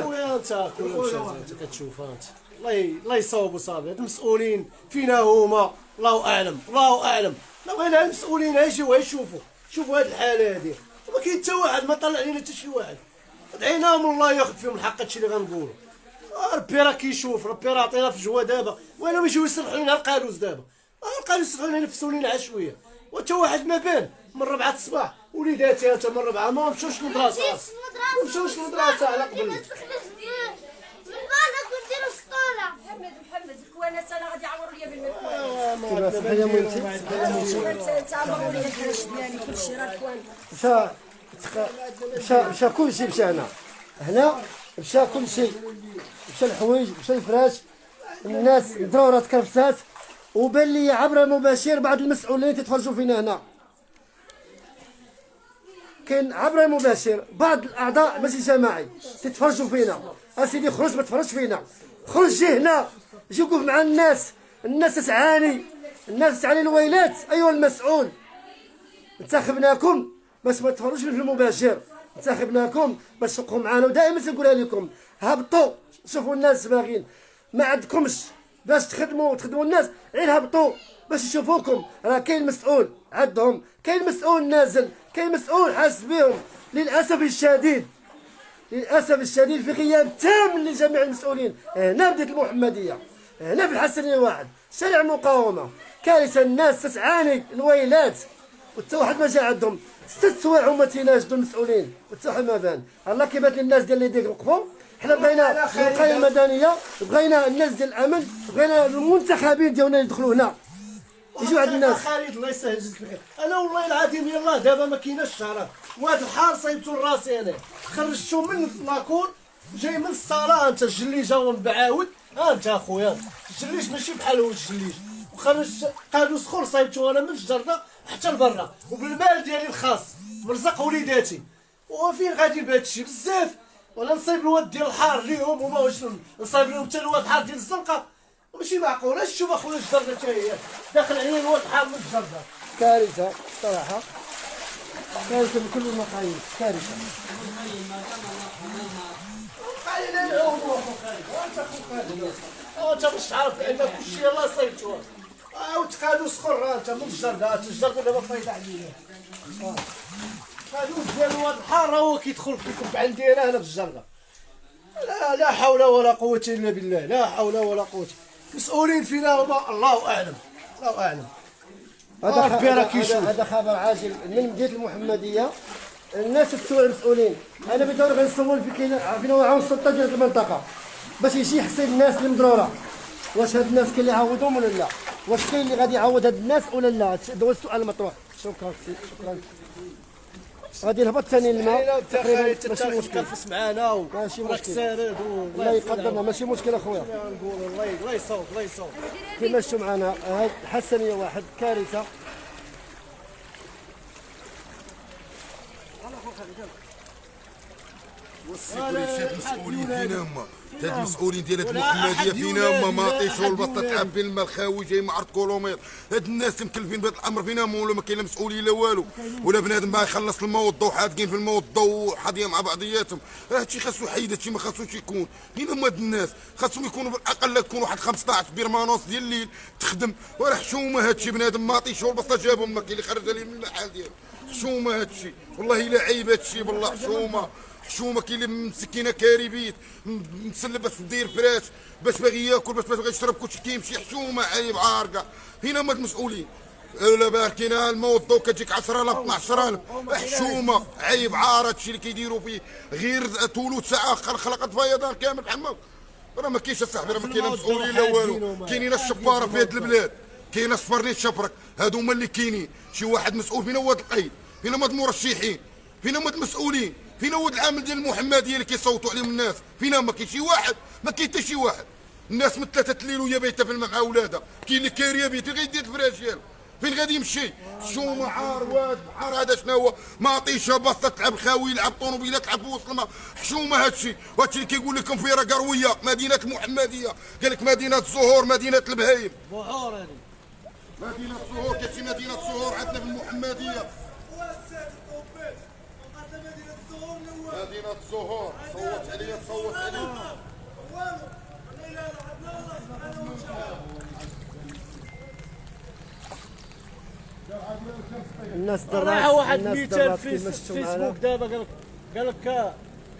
خويا انت كل مشى انت كتشوف انت الله يصاوبوا صافي. هاد المسؤولين فينا هما الله اعلم الله اعلم. لو بغينا المسؤولين يجيو يشوفوا هاد الحاله هادي، وما كاين حتى واحد ما طلع علينا حتى شي واحد. دعيناهم الله ياخذ فيهم الحق. هادشي اللي غنقولوا ربي راه كيشوف، ربي راه عطينا في الجوا دابا، وانا يجيو يصلحوا لنا القالوس دابا. القالوس يصلحوا لنا ينفسوا لنا عاد شويه، وتا واحد ما بان من 4 الصباح وليداتي انت من 4 ما مشاوش للمدرسه، ما مشاوش للمدرسه على قبل. محمد الكوانات انا غادي يعوروا لي مشى كلشي مشى هنا مشى كلشي، مشى الحوايج مشى الفراش، الناس ضرورة كرفسات. وبان لي عبر المباشر بعض المسؤولين تتفرجوا فينا هنا، كاين عبر المباشر بعض الاعضاء ماشي جماعي تتفرجوا فينا. اسيدي خرج ما تفرجش فينا، خرج جي هنا جي وقف مع الناس. الناس تعاني، الناس تعاني الويلات. ايها المسؤول انتخبناكم باش ما تفرجوش في المباشر، انتخبناكم باش تبقوا معنا. ودائما تنقولها لكم هبطوا شوفوا الناس باغيين، ما عندكمش باش تخدموا الناس، غير هبطوا باش يشوفوكم. راه كاين مسؤول عندهم، كاين مسؤول نازل، كاين مسؤول حاس بهم. للاسف الشديد في غياب تام لجميع المسؤولين هنا بديت المحمديه، هنا في الحسنيه واحد شارع المقاومه. كارثه، الناس تتعاني الويلات وحتى واحد ما جا عندهم. 6 سوايع هما تيناشدوا المسؤولين وحتى واحد ما بان. الله كيبات للناس ديال اللي وقفوا. حنا بغينا الوقايه المدنيه، بغينا الناس ديال الامن، بغينا المنتخبين ديالنا يدخلوا هنا يجوا عند الناس. خالد الله يسهل جزاك الخير. انا والله العظيم يلاه دابا ما كايناش شهرات، وهذا الحار صايبتو لراسي انا. خرجتو من لاكور جاي من الصاله انت الجليجه ونبعاود انت اخويا الجليج ماشي بحال هو الجليج. وخرج قالوا سخور صايبتو انا من الجرده حتى لبرا وبالمال ديالي الخاص مرزق وليداتي. وفين غادي بهذا الشيء بزاف؟ ولا نصايب الواد ديال الحار ليهم وما واش نصايب لهم حتى الواد الحار ديال الزنقه؟ ماشي معقول. اش شوف اخويا الجرده حتى هي داخل عليا الواد الحار من الجرده. كارثه صراحه، كارثه بكل المقاييس، كارثه. انت باش تعرف ان كلشي يلاه صايبتو وتقادو سخر انت من الجرده. الجرده دابا فايده عليا. قادوس ديال الواد الحار هو كيدخل كيكب عندي انا هنا في الجرده. لا حول ولا قوه الا بالله، لا حول ولا قوه. مسؤولين فينا هما الله اعلم الله اعلم. هذا خبر عاجل من مدينه المحمديه. الناس السوء المسؤولين، انا بدور غنسول في كاين عارفين هو عون السلطه ديال المنطقه باش يجي يحسب الناس اللي مضروره. واش هاد الناس كاين اللي يعوضهم ولا لا؟ واش كاين اللي غادي يعوض هاد الناس ولا لا؟ هذا هو السؤال المطروح. شكرا شكرا. غادي نهبط ثاني الماء تقريبا ماشي مشكل. كنفس معانا ماشي مشكل. سارد الله يقدرنا ماشي مشكل اخويا. نقول الله يصوب الله يصوب. كيما شفتوا معنا هاد حسنيه واحد كارثه. والسيكوريتي المسؤولين فينا هما، هاد المسؤولين ديال هاد المحمديه فينا هما. ما عطيشوا البطه تعب في الماء الخاوي جاي مع عرض كيلومتر. هاد الناس مكلفين بهذا الامر فينا هما، ولا ما كاين لا مسؤولين لا والو، ولا بنادم ما يخلص الماء والضوء حاذقين في الماء والضوء حاضيه مع بعضياتهم. هادشي خاصو يحيد، هادشي ما خاصوش يكون. فين هما هاد الناس؟ خاصهم يكونوا بالاقل يكون واحد 15 بيرمانونس ديال الليل تخدم. وراه حشومه هادشي. بنادم ما عطيشوا البطه جابهم، ما كاين اللي خرج عليه من المحل ديالو. حشومه هادشي والله الا عيب هادشي بالله. حشومه كاين اللي مسكينه كاربيت مسلب باش داير فراش باش باغي ياكل باش باغي يشرب كلشي كيمشي. حشومه عيب عارقه. فين هما المسؤولين؟ لا باركينا الماء والضوء كتجيك 10000 12000. حشومه عيب عار. هادشي اللي كيديروا فيه غير ثلث ساعه خلقت فيضان كامل بحال راه ما كاينش اصاحبي. راه ما كاين مسؤولين لا والو. كاينين الشفاره في هاد البلاد، كاين صفرنيت شفرك، هادو هما اللي كاينين. شي واحد مسؤول. فين هو هاد القيد؟ فين هما المرشحين؟ فين هما المسؤولين؟ فين هو العامل ديال المحمديه اللي كيصوتوا عليهم الناس؟ فين هما؟ كاين شي واحد؟ ما كاين حتى شي واحد. الناس من 3 الليل وهي بايته في الماء مع ولادها. كاين اللي كاريه بيت غير يدير الفراش ديالو. فين غادي يمشي؟ الشومه عار واد بحر هذا شنو هو؟ ماطيشه بسطه تلعب خاوي يلعب طوموبيلات تلعب بوسط الماء حشومه هادشي اللي كيقول لكم فيه راه قرويه مدينه المحمديه قال لك مدينه الزهور مدينه البهايم بحور هذه مدينه الزهور كتجي مدينه الزهور عندنا في المحمديه مدينه الزهور صوت عليا صوت عليا الناس راه واحد الناس مثال في كيما شفتوا معنا. فيسبوك دابا قال لك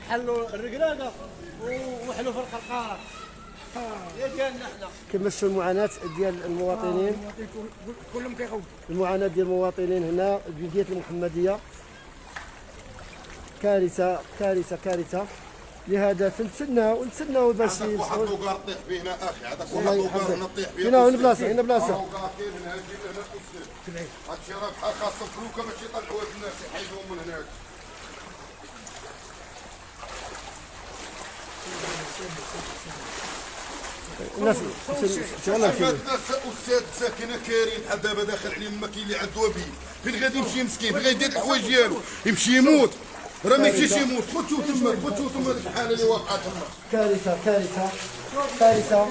حلوا الرقراقه وحلوا في القرقاره يا ديالنا حنا كيما شفتوا المعاناه ديال المواطنين كلهم كيغوت. المعاناه ديال المواطنين هنا في بلديه المحمديه كارثه كارثه كارثه. لهذا نتسناو باش عندك واحد لوكار طيح فيه هنا اخي عندك واحد لوكار هنا طيح فيه هنا بلاصه هنا بلاصه لوكار كاين هنا هادشي هنا السير هادشي راه بحال خاصهم فلوكه باش يطلعوا هاد الناس يحيدوهم من هناك الناس استاذ ساكنه كارين بحال دابا داخل عليهم ما كاين اللي عنده وبي فين غادي يمشي مسكين فين غادي يدير الحوايج ديالو يمشي يموت راه ما يمشيش يموت خذوا تما ديك الحاله اللي واقعه تما كارثه كارثه كارثه.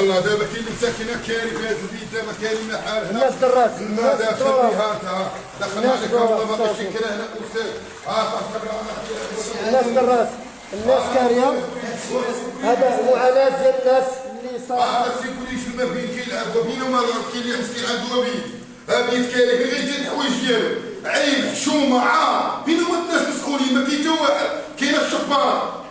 الله دابا كاين اللي ساكنه كاري في هذا البيت دابا كاين ما حال هنا الناس درات ما داخل بها دخل عليك والله ما بغيتش كرا هنا استاذ الناس درات الناس كاريه. هذا معاناه ديال الناس اللي صار ما تيقوليش ما بين كيلعب وبين وما كاين اللي مسكين عنده وبين بيت كاري فين غيدير الحوايج ديالو عيب حشومه عار فين هما الناس مسؤولين ما كاين حتى واحد كاين الشبار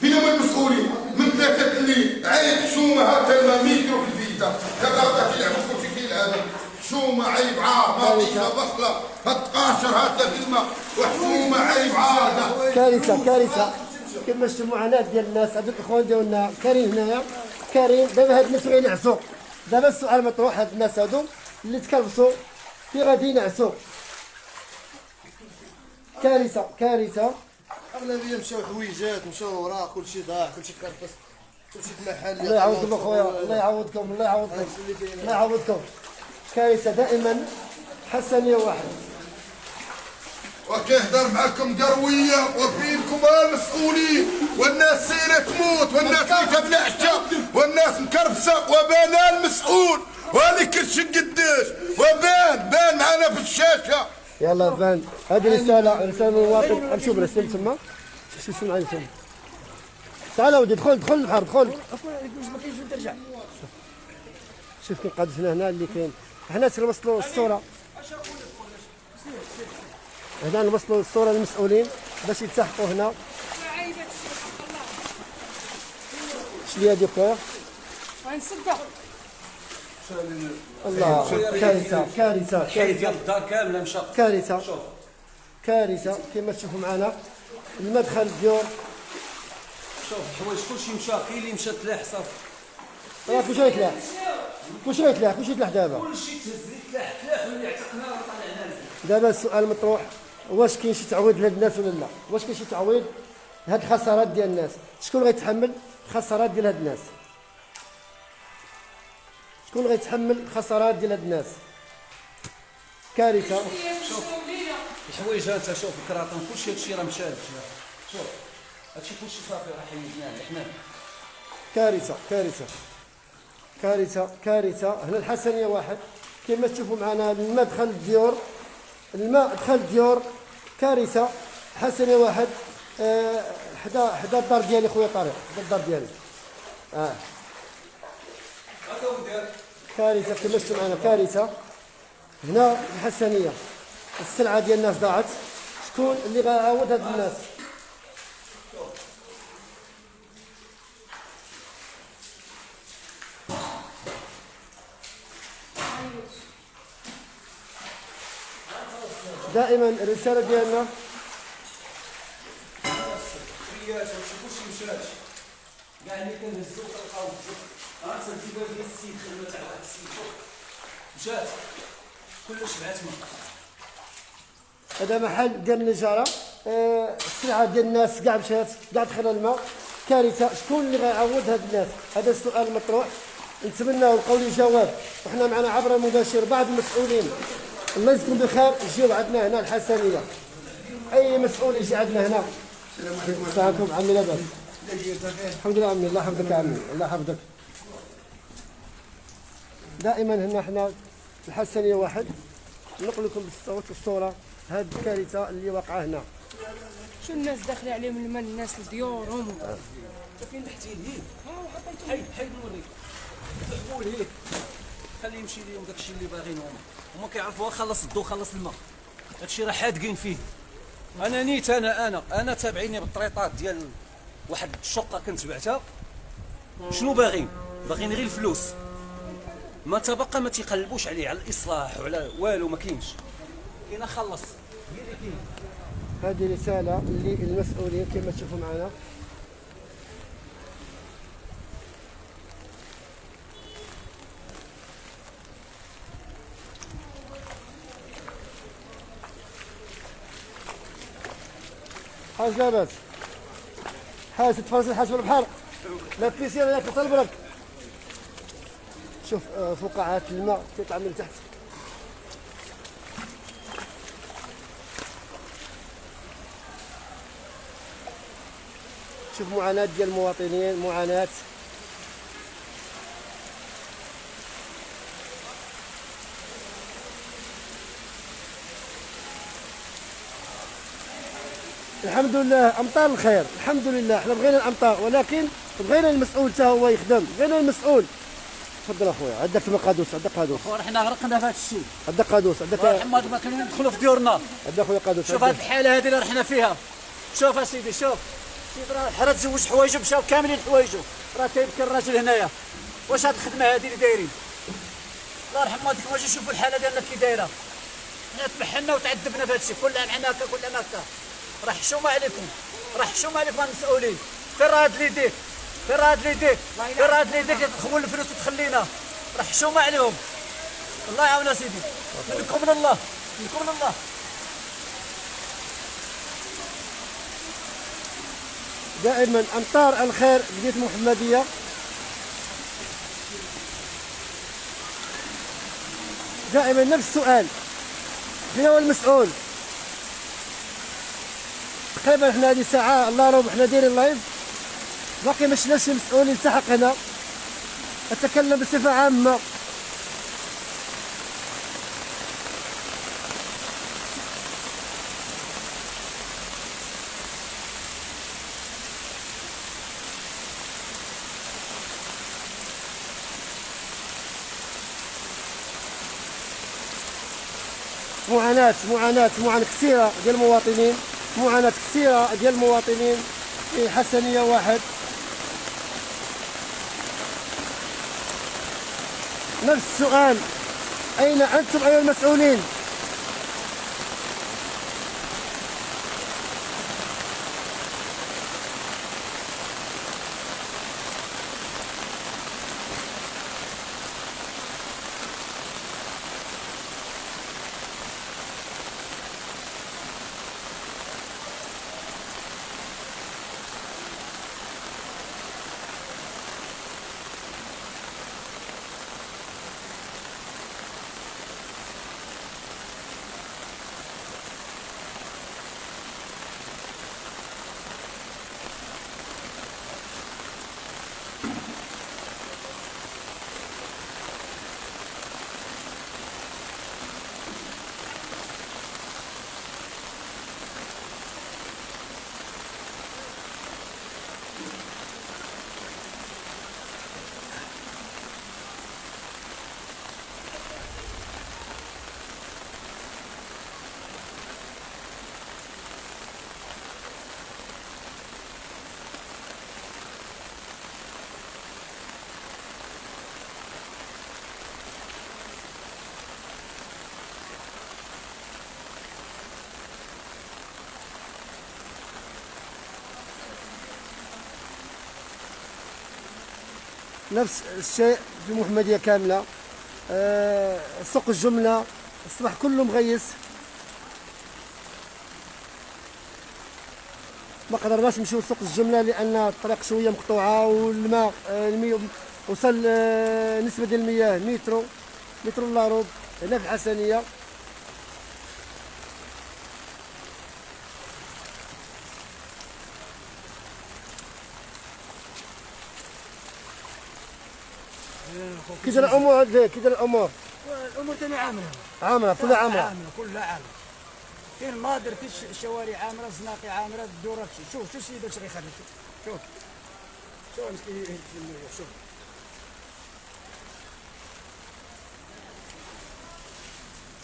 فين هما المسؤولين من 3 الليل عيب حشومه هكا الماء ميكرو في الفيتا كذا كيلعبوا كلشي كيلعب حشومه عيب عار ماطيشه بصله هتقاشر هكا في الماء وحشومه عيب عار كارثه كارثه. كما شفتوا المعاناه ديال الناس هذوك الاخوان ديالنا كارين هنايا كارين. دابا هاد الناس غينعسوا دابا السؤال مطروح هاد الناس هادو اللي تكلبسوا كي غادي ينعسوا. كارثه كارثه. اغلبيه مشاو حويجات مشاو وراء كلشي ضاع كلشي كرفس كلشي تمحل. الله يعوضكم اخويا الله يعوضكم الله يعوضكم الله يعوضكم. كارثه دائما حسنيه واحد وكيهضر معكم قرويه وفينكم المسؤولين والناس سيره تموت والناس ليتها بلا عشاء والناس مكرفسه وبان المسؤول وهذه كلشي قداش وبان معنا في الشاشه. يلا بان هذه رساله من المواطن. امشوا برسالة تما شوف معايا تما. تعال ودي دخل البحر دخل. ما كاينش وين ترجع. شوف كي قادتنا هنا اللي كاين حنا نوصلوا الصوره هنا نوصلوا الصوره للمسؤولين باش يتسحقوا هنا. شنو هادي خويا؟ غنصدق الله كارثه كارثه كارثه الدار كامله مشات كارثه كارثه. كما تشوفوا معنا المدخل الديور شوف الحوايج كلشي مشى كاين اللي مشات لا حصر راه كلشي غيتلاح كلشي غيتلاح كلشي يتلاح دابا. كلشي تهز تلاح واللي عتقنا وطلعنا. دابا السؤال مطروح واش كاين شي تعويض لهاد الناس ولا لا؟ واش كاين شي تعويض لهاد الخسارات ديال الناس؟ شكون غيتحمل الخسارات ديال هاد الناس؟ شكون غيتحمل الخسارات ديال هاد الناس؟ كارثه. شوف الحوايج انت شوف الكراطون كلشي هادشي راه مشى شوف هادشي كلشي صافي راه حيدناه حنا. كارثه كارثه كارثه كارثه. هنا الحسنيه واحد كما تشوفوا معنا الماء دخل الديور الماء دخل الديور كارثه. حسنيه واحد حدا الدار ديالي خويا طارق حدا الدار ديالي كارثه كما شفتوا معنا كارثه. هنا الحسنيه السلعه ديال الناس ضاعت. شكون اللي غيعاود هاد الناس؟ دائما الرساله ديالنا كلشي مشات كاع اللي كنهزو كنلقاو عرفت الكبار ديال السيد خدمه تاع واحد السيد مشات كلش بعتمه. هذا محل ديال النجاره السلعه ديال الناس كاع مشات كاع دخل الماء كارثه. شكون اللي غيعوض هاد الناس؟ هذا السؤال مطروح نتمنى نلقاو لي جواب، وحنا معنا عبر المباشر بعض المسؤولين. الله يجزيكم بخير يجيو عندنا هنا الحسنيه. اي مسؤول يجي عندنا هنا. السلام عليكم عمي، لاباس؟ الحمد لله عمي، الله يحفظك عمي، الله يحفظك. دائما هنا حنا الحسنيه واحد نقول لكم بالصوت والصوره هذه الكارثه اللي واقعه هنا. شو الناس داخله عليهم المال، الناس لديورهم. فين الحتيل هي حيد نوريك قول هيك خليه يمشي لهم داكشي اللي باغيين هما كيعرفوا خلص الضو خلص الماء، هادشي راه حادقين فيه. انا نيت انا تابعيني بالطريطات ديال واحد الشقه كنت بعتها. شنو باغيين غير الفلوس، ما تبقى ما تيقلبوش عليه على الاصلاح وعلى والو، ما كاينش كاين خلص هي اللي كاين. هذه رساله للمسؤولين كما تشوفوا معنا. حاج لاباس؟ حاج تفرز الحاج بالبحر؟ لا بيسين ولا كتصل برك. شوف فقاعات الماء تطلع من تحت. شوف معاناة ديال المواطنين، معاناة. الحمد لله امطار الخير، الحمد لله حنا بغينا الامطار، ولكن بغينا المسؤول حتى هو يخدم، بغينا المسؤول. تفضل اخويا، عندك في قادوس، عندك قادوس. خويا حنا غرقنا في هذا الشيء. عندك قادوس، عندك محمد ما كانوا ندخلوا في ديورنا. عندك خويا قادوس. شوف هذه الحاله هذه اللي رحنا فيها. شوف اسيدي شوف راه حرا تزوج حوايجو مشاو كاملين حوايجو، راه تيبكي الراجل هنايا. واش هاد الخدمه هذه اللي دايرين؟ الله يرحم والديك واجي شوفوا الحاله ديالنا كي دايره. حنا تبحلنا وتعذبنا في هذا الشيء، كل عام حنا هكا كل عام هكا. راه حشومه عليكم، راه حشومه عليكم المسؤولين. فين راه هاد اليديك؟ فين راه هاد اليديك؟ فين راه هاد اليديك اللي تخول الفلوس وتخلينا؟ راه حشومه عليهم. الله يعاون سيدي، منكم من الله، منكم من الله. دائما امطار الخير بديت محمديه. دائما نفس السؤال، فين هو المسؤول؟ تقريبا حنا هذه ساعه الله رب حنا دايرين لايف، باقي ما شفناش المسؤول يلتحق هنا. اتكلم بصفه عامه. معاناة كثيرة ديال المواطنين، معاناة كثيرة ديال المواطنين في حسنية واحد. نفس السؤال، أين أنتم أيها المسؤولين؟ نفس الشيء في محمدية كاملة. سوق الجملة أصبح كله مغيس، ما قدرناش نمشيو لسوق الجملة لأن الطريق شوية مقطوعة والماء وصل نسبة ديال المياه مترو الا ربع هنا في الحسنية. كي داير الامور عندك؟ كي داير الامور؟ الامور تاني عامره كلها عامرة. كلها عامره. كاين المادر، في الشوارع عامره، الزناقي عامره، الدورات. شوف السيد اش غيخلي. شوف شوف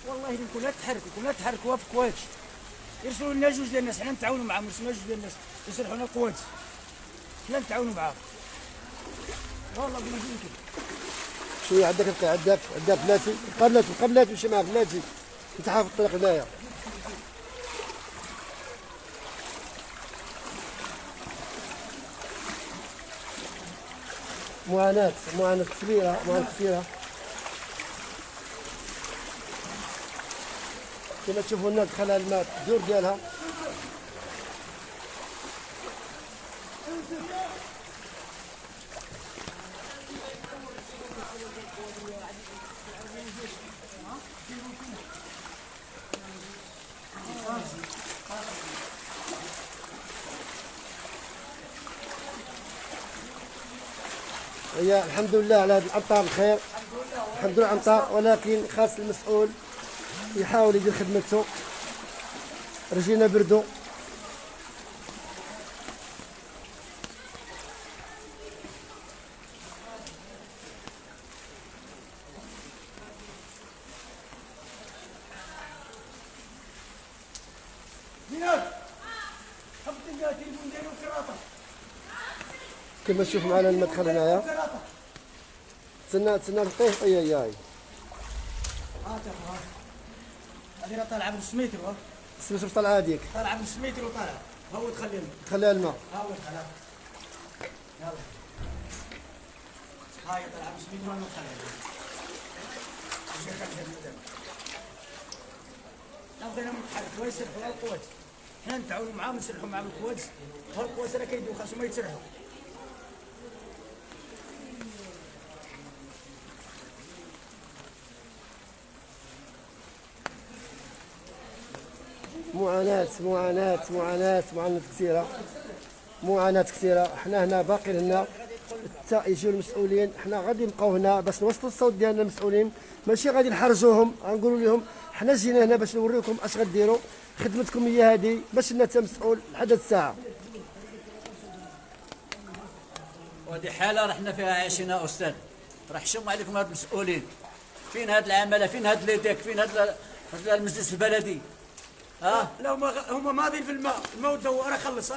والله كنا تحركوا في الكويت، يرسلوا لنا جوج ديال الناس، حنا نتعاونوا معاهم، يرسلوا لنا جوج ديال الناس يصلحوا لنا الكويت، حنا نتعاونوا معاهم. والله بنقول كده. شويه عندك بلاتي بلاتي مشي معاه بلاتي انت حافظ الطريق هنايا. معاناة كثيرة. كما تشوفوا الناس دخلها الماء الدور ديالها. هي الحمد لله على هذه الامطار الخير، الحمد لله على الامطار، ولكن خاص المسؤول يحاول يدير خدمته. رجينا بردو كما تشوف معنا المدخل هنايا. تسنى الطيف. اي هذه راه طالعه بنص متر. السمسم طالعه هذيك، طالعه بنص متر وطالعه. ها هو تخليها الماء. ها هو دخلها. يلا هاي طالعه بنص متر وانا ندخلها. لو بغينا نتحرك ويسرحوا على القوات، حنا نتعاونوا معاهم نسرحوا معاهم القوات، والقوات راه كيديروا خاصهم ما يتسرحوا. معاناة كثيرة. حنا هنا باقيين هنا حتى يجيو المسؤولين. حنا غادي نبقاو هنا باش نوصلوا الصوت ديالنا للمسؤولين، ماشي غادي نحرجوهم. غنقولوا لهم حنا جينا هنا باش نوريكم اش غديروا، خدمتكم هي هذه باش لنا حتى مسؤول لحد هاد الساعة. وهذه حالة رحنا فيها عايشين أستاذ. راه حشموا عليكم هاد المسؤولين. فين هاد العمالة؟ فين هاد ليديك؟ فين هاد المجلس البلدي؟ لا هما ماضيين في الماء ودوا. انا خلص.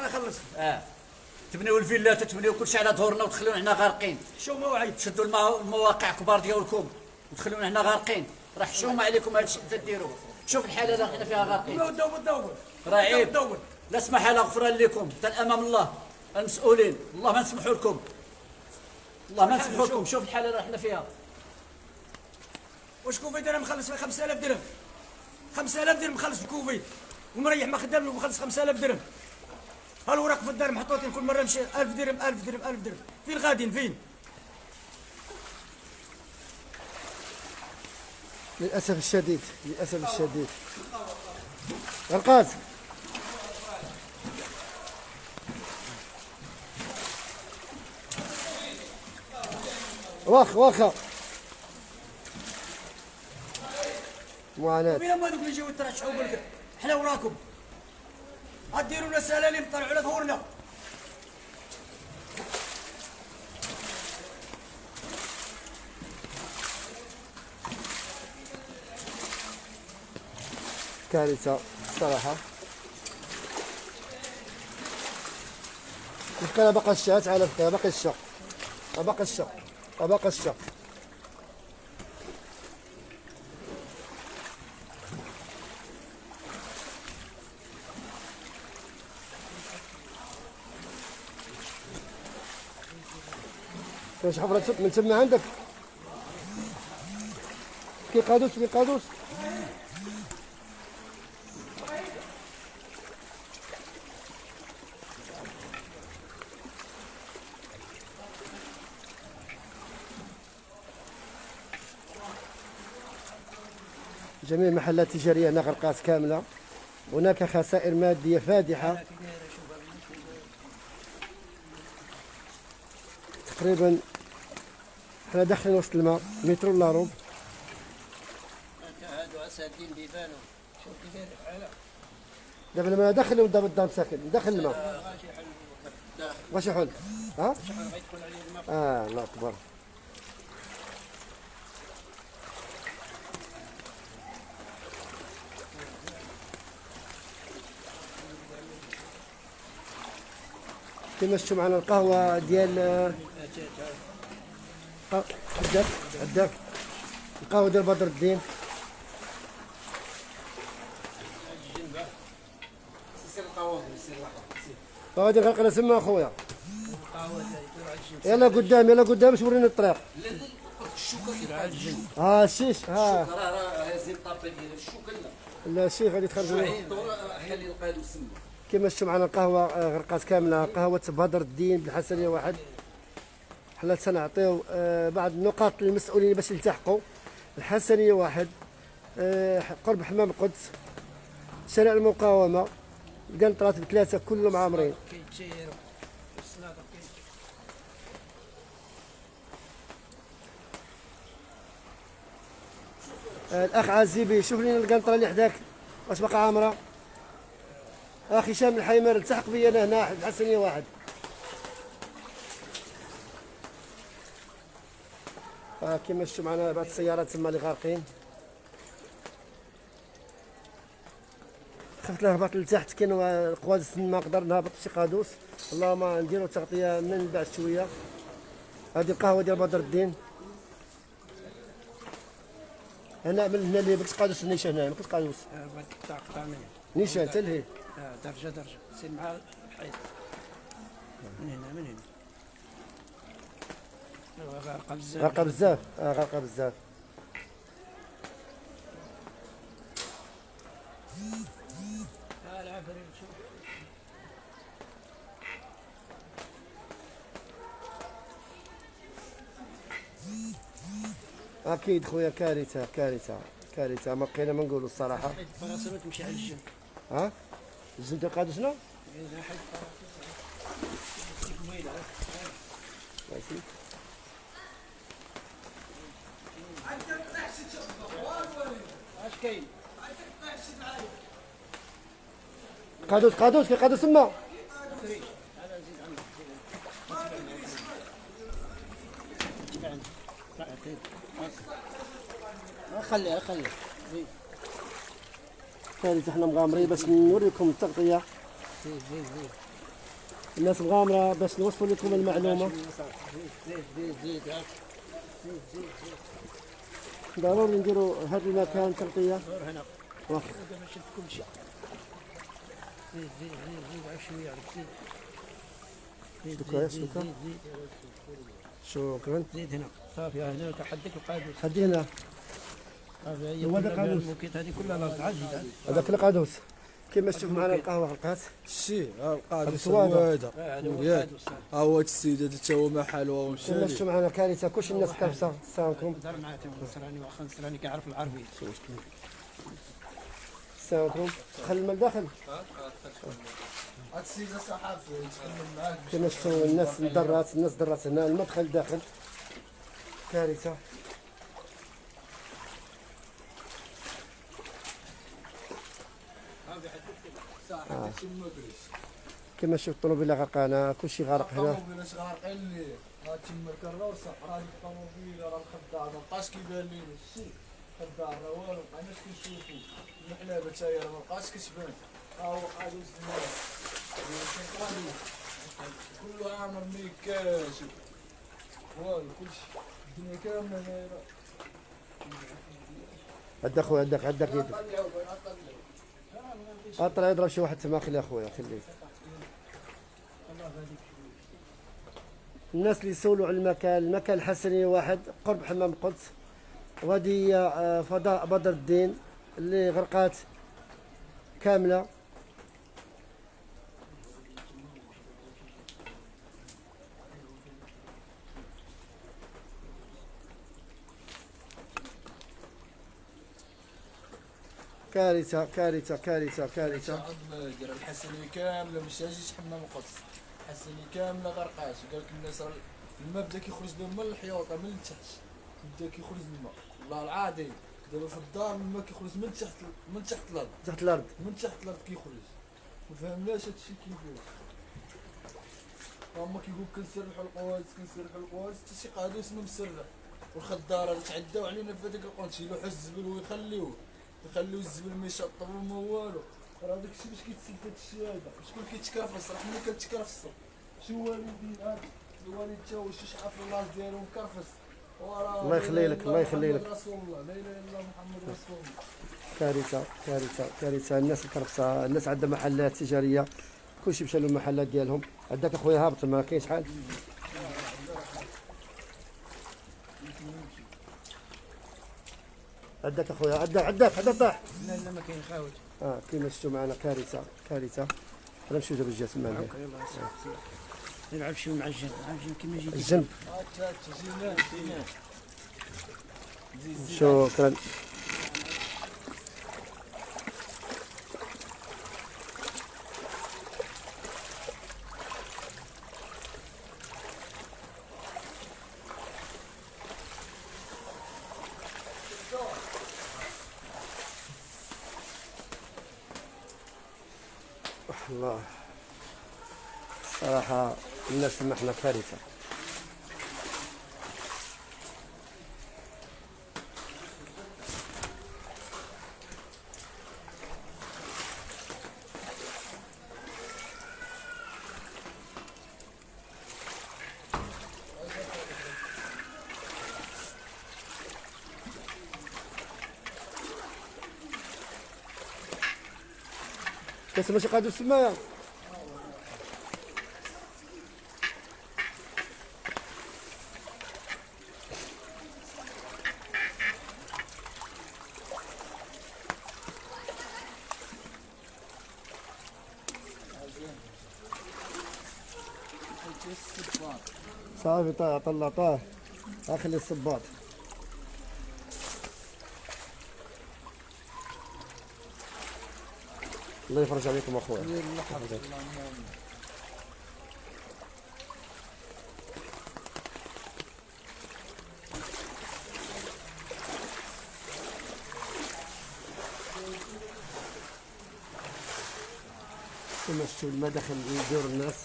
تبنيو الفيلات وتبنيو كلشي على ظهورنا وتخلونا حنا غارقين. شو موعد؟ تشدوا المواقع كبار ديالكم وتخلونا حنا غارقين. راه حشومه عليكم هادشي تديروا. شوف الحاله اللي حنا فيها غارقين. راه عيب. لا سمح لنا غفران لكم حتى امام الله المسؤولين. الله ما نسمحوا لكم. شوف الحاله اللي حنا فيها. واش كوفيد انا مخلص 5000 درهم. 5000 درهم مخلص في كوفيد ومريح ما خدام له مخلص 5000 درهم. هالوراق في الدار محطوطين كل مره نمشي 1000 درهم 1000 درهم 1000 درهم. فين غاديين فين؟ للاسف الشديد غرقات. واخا معاناة. وين هما دوك اللي يجيو يترشحوا يقول لك حنا وراكم، غديروا لنا سلالم طلعوا على ظهورنا. كارثة صراحة. بقى باقي الشا، تعال بقى باقي الشا. كاين حفرة من تما عندك كي قادوس جميع المحلات التجارية هنا غرقات كاملة. هناك خسائر مادية فادحة، تقريبا حنا داخلين وسط الماء متر ولا ربع. هادو اساتين بيبانو شوف كيداير بحالها. دابا الماء داخل ولا الدار ساكن داخل الماء؟ واش يحل؟ ها؟ الله اكبر. كما شفتوا معنا القهوة ديال عداك القهوة ديال بدر الدين. القهوة ديال غرقنا سما اخويا. يلا قدام يلا قدام باش ورينا الطريق. ها الشيش ها راه هازين الطابه ديال الشوكه لا الشيخ غادي تخرجوا حل القادو سما. كما شفتوا معنا القهوة غرقات كاملة، قهوة بدر الدين بالحسنية واحد. حنا سنعطيو بعض النقاط للمسؤولين باش يلتحقوا. الحسنية واحد قرب حمام القدس، شارع المقاومة، القنطرات بثلاثة كلهم عامرين. الأخ عزيبي شوف لنا القنطرة اللي حداك واش باقا عامرة. أخي هشام الحيمر التحق بي أنا هنا الحسنية واحد. كما شفتوا معنا بعض السيارات تما اللي غارقين. خفت نهبط لتحت كاين القوادس ما نقدر نهبط شي قادوس. اللهم نديرو تغطية من بعد شوية. هذه القهوة ديال بدر الدين. هنا من هنا اللي بكس قادوس النيشان هنا ما كنت قادوس. قطع منين؟ نيشان حتى لهيه. درجة درجة سير مع الحيط. من هنا غارقة بزاف. غارقة بزاف غارقة بزاف. اكيد خويا كارثه كارثه كارثه، ما بقينا ما نقولوا الصراحه. الفراسه ما تمشي على الجن. ها الجن ديال قادو شنو؟ ماشي اش كاين؟ قادوس قادوس كي قادوس تما. خليها ثالث احنا مغامرين باش نوريكم التغطيه. الناس مغامره باش نوصلوا لكم المعلومه. ضروري نديروا هذا المكان تغطيه. هنا واخا شد كل شيء. زيد شويه شكرا شكرا. زيد هنا صافي هنا حدك القادوس. حدي هنا هو هذا قادوس. الموكيت هذه كلها لا تعجل. هذاك القادوس كما شوف معنا القهوه غرقات. شي القادوس هذا ها هو السيد حتى هو ما حلوه ومشى. كما شوف معنا كارثه كلشي الناس كابسه. السلام عليكم. هضر معاه نصراني واخا نصراني كيعرف العربيه. السلام عليكم. دخل الماء داخل. هاد السيد الصحافي يتكلم معاك. كما شفتوا الناس درات هنا المدخل داخل. كارثه. كما شفت الطوموبيله غرقانه كلشي غارق هنا. الطوموبيلات غارقين اللي ها تما الكره وصحراء الطوموبيله راه مخدعه مابقاش كيبان لينا الشيء خداع راه والو مابقيناش كنشوفو المحلابه تا هي راه مابقاش كتبان. ها هو قادوس الناس كله عامر ميكاشف والو كلشي الدنيا كامله دايره. عندك خويا عندك يدك. طلع يضرب شي واحد تما. خلي اخويا خليه. الناس اللي يسولوا على المكان الحسني واحد قرب حمام القدس، وهذه هي فضاء بدر الدين اللي غرقات كامله. كارثه كارثه كارثه كارثه. عندنا الحسنيه كامله ما جاش حمام القدس، الحسنيه كامله غرقات. قال لك الناس الماء بدا كيخرج لهم من الحيوطه من التحت، بدا كيخرج الماء والله العظيم. دابا في الدار الماء كيخرج من تحت الارض، تحت الارض، من تحت الارض كيخرج. ما فهمناش هادشي كيفاش. هما كيقول كنسرحوا القوادس كنسرحوا القوادس، حتى شي قادو اسمه مسرح. والخضاره تعداو علينا في هذاك القنت، يلوحوا الزبل ويخليوه الزبل ما يشطبوا ما والو. راه داك الشيء باش كيتسد هاد الشيء هذا، شكون كيتكرفص؟ راه ملي كتكرفص شي والدين هاد الوالد تا واش شحال في الراس ديالو مكرفص. الله يخلي لك الله يخلي لك. رسول الله لا اله الا الله محمد رسول الله. كارثه كارثه كارثه. الناس مكرفصه، الناس عندها محلات تجاريه كلشي مشى لهم المحلات ديالهم. عندك اخويا هابط ما كاينش شحال. عندك اخويا عندك طاح. لا لا ما كاين خاوج. كيما شفتوا معنا كارثه كارثه. نمشيو دابا الجهه تما نلعب شوي مع الجنب كيما جيت الجنب. شكرا. الله صراحة الناس سمحنا كارثة. كتسمى شي قادو السماية. صافي طلع طاه اخلي الصباط. الله يفرج عليكم اخويا. كما شفتوا الماء دخل يدور الناس.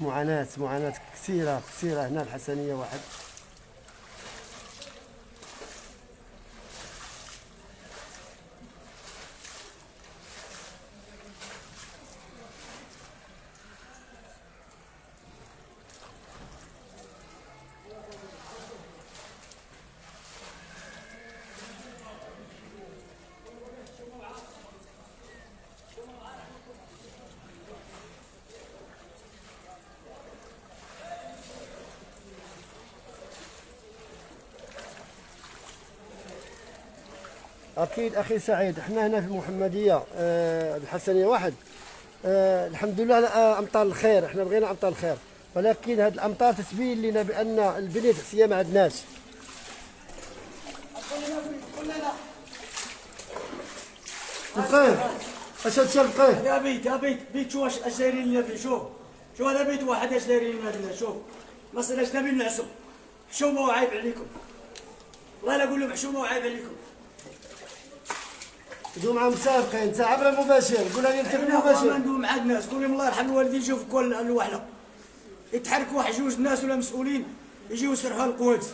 معاناة كثيرة هنا الحسنية واحد. اكيد اخي سعيد، احنا هنا في المحمديه الحسنيه واحد. الحمد لله على امطار الخير، احنا بغينا امطار الخير، ولكن هذه الامطار تبين لنا بان البنيه التحتيه ما عندناش. الخير اش هادشي الخير؟ هذا بيت شوف اش دايرين لنا فيه. شوف هذا بيت واحد اش دايرين لنا فيه. شوف مصر اش نبي نعسو. حشومه وعيب عليكم، والله لا اقول لهم حشومه وعيب عليكم. ندوم مع مسابقين انت عبر المباشر، قول لي انت بالمباشر. ندوم مع الناس، قول لهم الله يرحم الوالدين يجوا في كل الوحله يتحركوا واحد جوج الناس ولا مسؤولين يجيو يسرحوا القوات،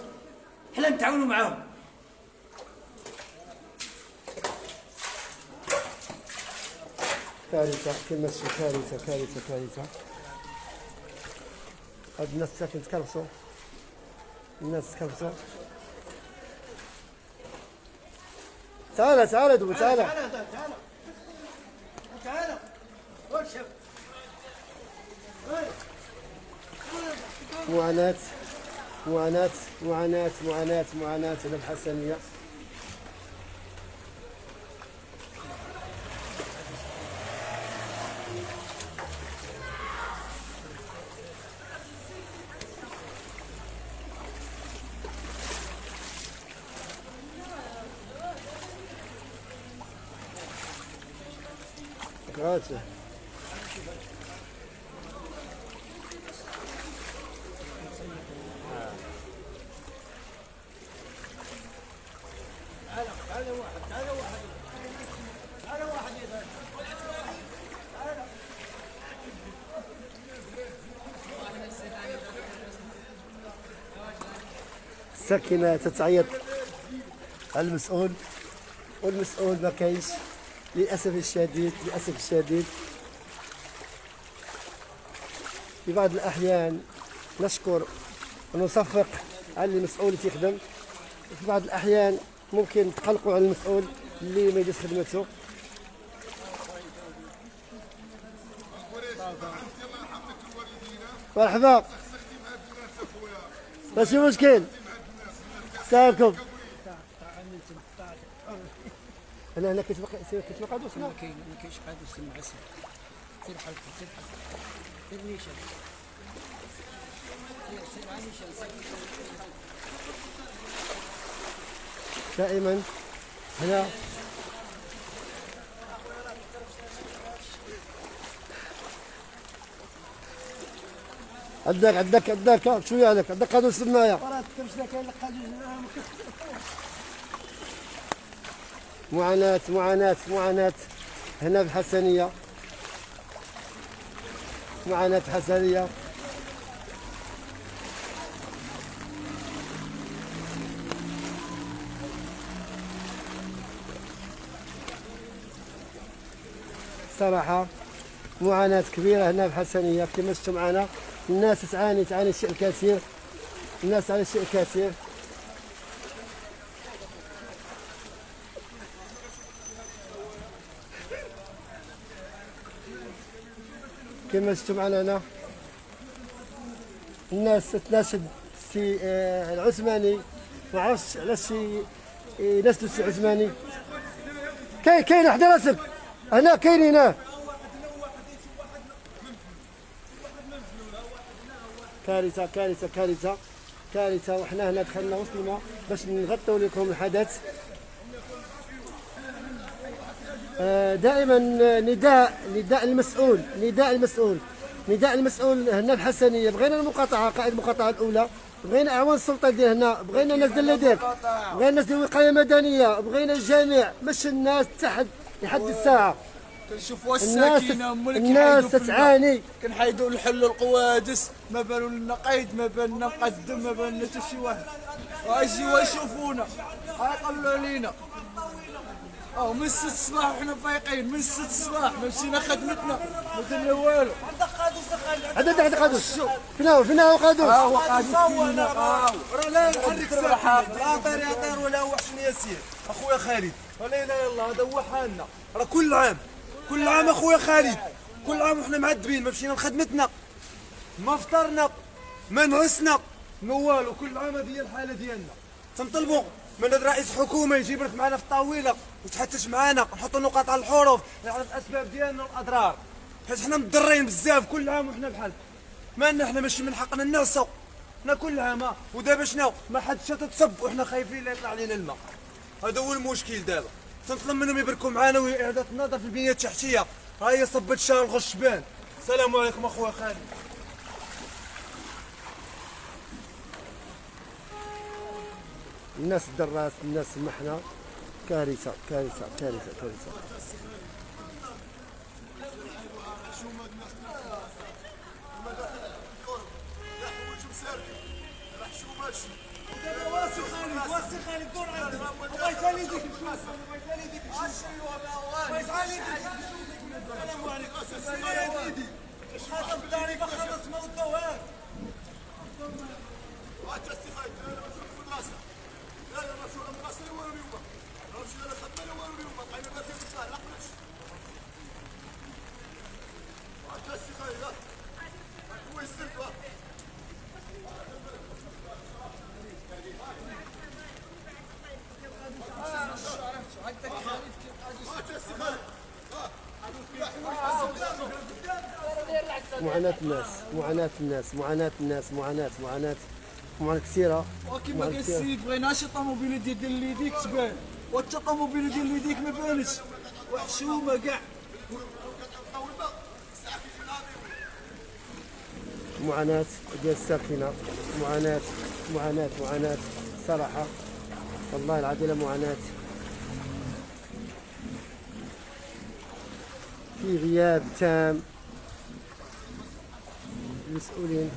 حنا نتعاونوا معاهم. كارثه كما شفتوا، كارثه. هاد الناس ساكن تكرفصوا، تعال دوب تعال. معاناة على الحسنية. غاتي الساكنة تتعيط على المسؤول والمسؤول ما كاينش للأسف الشديد للأسف الشديد. في بعض الأحيان نشكر ونصفق على المسؤول اللي تيخدم، وفي بعض الأحيان ممكن تقلقوا على المسؤول اللي ما يديرش خدمته. مرحبا، ماشي مشكل. السلام عليكم. انا كنت قادوس. ما كاينش قادوس المعسل. سير حالك سير نيشان. سير نيشان. دائما هنا عندك شويه عليك عندك قادوس النايا. معاناة هنا بالحسنية، معاناة حسنية. صراحة معاناة كبيرة هنا بالحسنية كما شفتوا معنا. الناس تعاني الشيء الكثير، الناس تعاني الشيء الكثير. كما شفتوا معنا هنا الناس تتناشد في العثماني. ما عرفتش علاش يناشدوا السي عثماني. كاين حدا راسك هنا، كاينين هنا. كارثة كارثة كارثة كارثة. وحنا هنا دخلنا وصلنا باش نغطوا لكم الحدث. دائما نداء المسؤول هنا بحسنية. بغينا المقاطعة، قائد المقاطعة الأولى، بغينا أعوان السلطة ديال هنا، بغينا الناس ديال الليديك، بغينا الناس ديال الوقاية المدنية، بغينا الجميع، مش الناس تحت لحد الساعة. كنشوفوا الساكنه الناس تتعاني. كنحيدوا نحلوا القوادس، ما بالو لنا قايد، ما بالنا مقدم، ما بالنا حتى شي واحد. ويجيو يشوفونا يقولوا علينا من 6 الصباح وحنا فايقين. من 6 الصباح ما مشينا خدمتنا، ما درنا والو. عندك قادوس. فينا هو قادوس. هو قادوس فينا. راه لا نحرك ساكن، لا طير ولا هو حسن ياسين. اخويا خالد لا اله الا الله، هذا هو حالنا. راه كل عام اخويا خالد، كل عام وحنا معذبين. ما مشينا لخدمتنا، ما فطرنا، ما نعسنا، ما والو. كل عام هذه هي الحاله ديالنا. تنطلبوا من رئيس حكومه يجيب لك معنا في الطاوله وتحتش معنا، نحطوا نقاط على الحروف، نعرف الاسباب ديالنا والاضرار، حيت حنا مضرين بزاف كل عام وحنا بحال. ما لنا حنا ماشي من حقنا نعسوا، حنا كل عام. ودابا شنو؟ ما حدش تتصب وحنا خايفين لا يطلع علينا الماء. هذا هو المشكل دابا. تنطلب منهم يبركوا معنا وإعادة النظر في البنية التحتية. ها هي صبت شهر الغشبان. السلام عليكم اخويا خالد. الناس الدراس، الناس المحنة. كارثة كارثة كارثة كارثة. واسي خالد دور عندك. الله يخلي يديك الفلوس، الله يخلي يديك الفلوس. الله يخلي يديك الفلوس. السلام عليكم. السلام عليكم. خاطر الداري بخلص موضوعات. معاناة كثيرة. وكما قال السيد بغيناش الطوموبيل ديال اليديك تبان، والطوموبيل ديال اليديك ما بانش، وحشومه كاع. معاناة ديال الساكنة، معاناة صراحة والله العظيم معاناة. في غياب تام المسؤولين.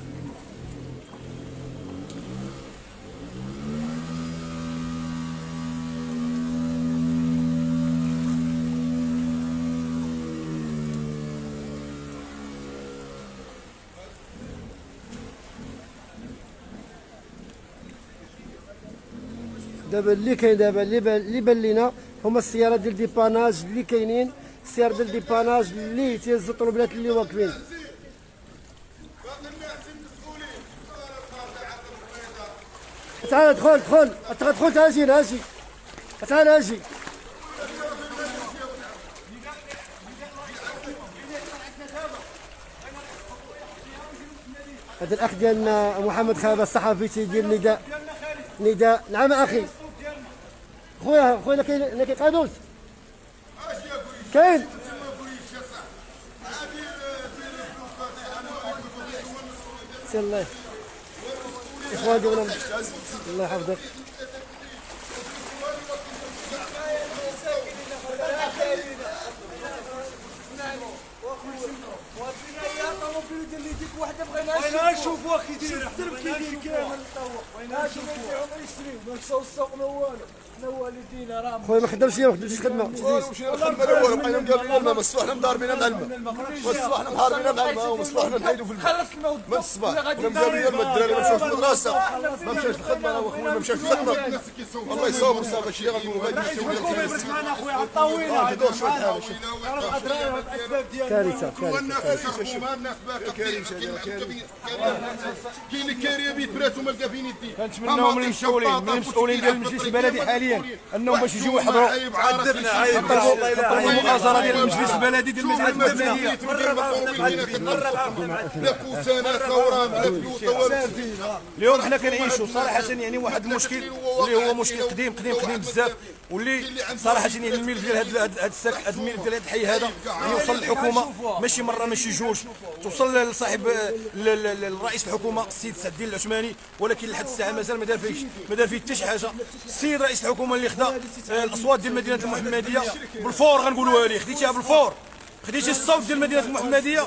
دابا اللي كاين دابا اللي بان لينا هما السيارات ديال ديباناج اللي كاينين، السيارات ديال ديباناج اللي تيهزوا الطروبلات اللي واقفين. تعال دخل تعال اجي تعال اجي. هذا الاخ ديالنا محمد خابة الصحفي تيدير نداء. نعم اخي خويا كاين قادوس كاين. سي الله اخوان ديالنا الله يحفظك. بغينا نشوفوا كي داير الدرب كي داير كامل نطوق. بغينا نشوفوا ما مشاو السوق ما والو. حنا والدينا راه خويا ما خدامش اليوم، ما خدمتش خدمه. مشينا الخدمه الاولى بقينا مقابلين الماء من الصباح مضاربين مع الماء، من الصباح محاربين مع الماء، ومن الصباح نحيدوا في الماء. خلص الماء من الصباح مقابلين الماء، الدراري ما مشاوش المدرسه، ما مشاش الخدمه، انا وخويا ما مشاش الخدمه. الله يصابر صافي هادشي اللي غنقولوا. هذه الحكومه يبرك معنا خويا على الطاوله. تدور شويه حاجه كارثه كاين اللي كاريه بيت برات وما لقى فين يدي. كنتمناو من المسؤولين ديال المجلس البلدي حاليا انهم باش يجيو يحضروا. عذبنا طلبوا مؤازره ديال المجلس البلدي ديال المدينه التمنيه. لا كوسانه ثوره لا بيوت. اليوم حنا كنعيشوا صراحه يعني واحد المشكل اللي هو مشكل قديم بزاف، واللي صراحه يعني الملف ديال هذا الملف ديال هذا الحي هذا يعني وصل للحكومه ماشي مره ماشي جوج، توصل لصاحب الرئيس الحكومه السيد سعد الدين العثماني، ولكن لحد الساعه مازال ما دار فيه حتى شي حاجه. السيد رئيس الحكومه اللي خدا الاصوات ديال مدينه المحمديه بالفور غنقولوها ليه، خديتيها بالفور، خديتي الصوت ديال مدينه المحمديه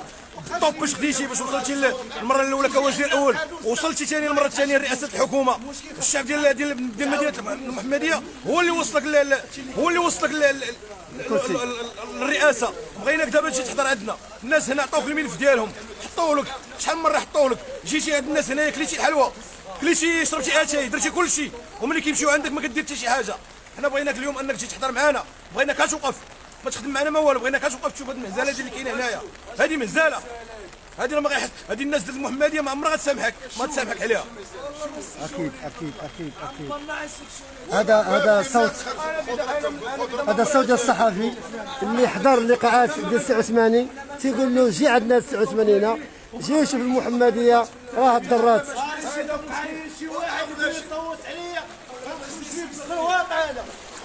طوب باش خديتي باش وصلتي المره الاولى كوزير اول، وصلتي ثاني المره الثانيه لرئاسه الحكومه. الشعب ديال مدينه المحمديه هو اللي وصلك للرئاسه. بغيناك دابا تجي تحضر عندنا، الناس هنا عطوك الملف ديالهم، حطوه لك شحال من مره حطوه لك، جيتي عند الناس هنايا كليتي الحلوى، كليتي شربتي اتاي، درتي كل شيء، وملي كيمشيو عندك ما كدير حتى شي حاجه. حنا بغيناك اليوم انك تجي تحضر معنا، بغيناك توقف ما تخدم معنا ما والو، بغيناك توقف تشوف هاد المهزله اللي كاينه هنايا. هذه مهزله، هذه ما غيحس، هذه الناس ديال المحمديه ما عمرها غتسامحك، ما تسامحك عليها. اكيد. هذا صوت الصحفي اللي حضر اللقاءات ديال السي عثماني، تيقول له جي عندنا السي عثماني هنا، جي شوف المحمديه راه الضرات. شي واحد يصوت عليا في الصوات.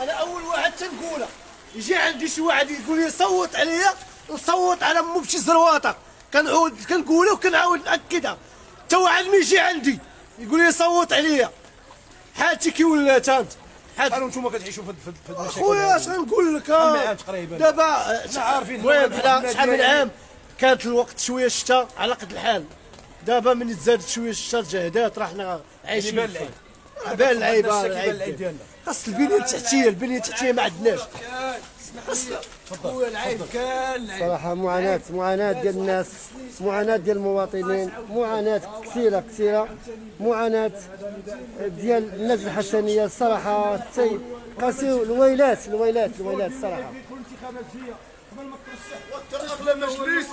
انا اول واحد تنقولها، يجي عندي شي واحد يقول لي صوت عليا، نصوت على مو بشي زرواطه، كنقولها وكنعاود ناكدها. حتى واحد ما يجي عندي يقول لي صوت عليا، حالتي كي ولات انت. قالوا نتوما كتعيشوا في المشاكل. خويا اش غنقول لك دابا عارفين حنا شحال من عام كانت الوقت شويه الشتاء على قد الحال، دابا من تزادت شويه الشتاء الجهدات راه حنا عايشين بان العيب ديالنا. خاص البنيه التحتيه ما عندناش. خويا العيب كان صراحه معاناه ديال الناس، معاناه ديال المواطنين، معاناه كثيره، معاناه ديال الناس الحسنيه. الصراحه قاسيو الويلات الصراحه. اغلى مجلس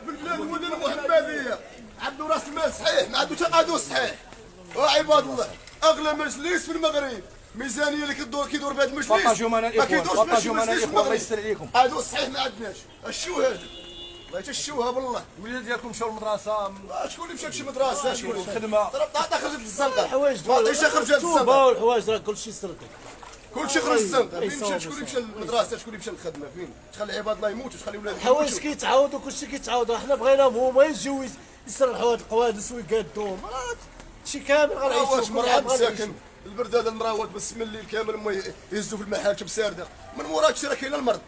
بالبلاد ولد المحمديه عنده راس المال صحيح، ما عنده تقادم صحيح. وعباد الله اغلى مجلس في المغرب، ميزانيه اللي كيدور بهذا المجلس ما كيدورش الله يستر عليكم. هذا صحيح ما عندناش. الشو هذا بغيت الشوها بالله. الوليدات ديالكم مشاو للمدرسه، شكون اللي مشى لشي مدرسه؟ شكون الخدمه؟ خرجت للزنقه، الحوايج خرجت للزنقه والحوايج راه كلشي سرقت. كلشي خرج السنق، فين مشى شكون اللي مشى للمدرسه، شكون اللي مشى للخدمه، فين تخلي عباد الله يموتوا، تخلي ولاد الحوايج كيتعاودوا، كلشي كيتعاود. حنا بغيناهم هما يجيو يسرحوا هاد القوادس ويقادوهم، شي كامل غنعيشوا. واش مراه ساكن البرد هذا المراوات بس من الليل كامل هما يهزوا في المحاكم سارده، من مورا هادشي راه كاين المرض،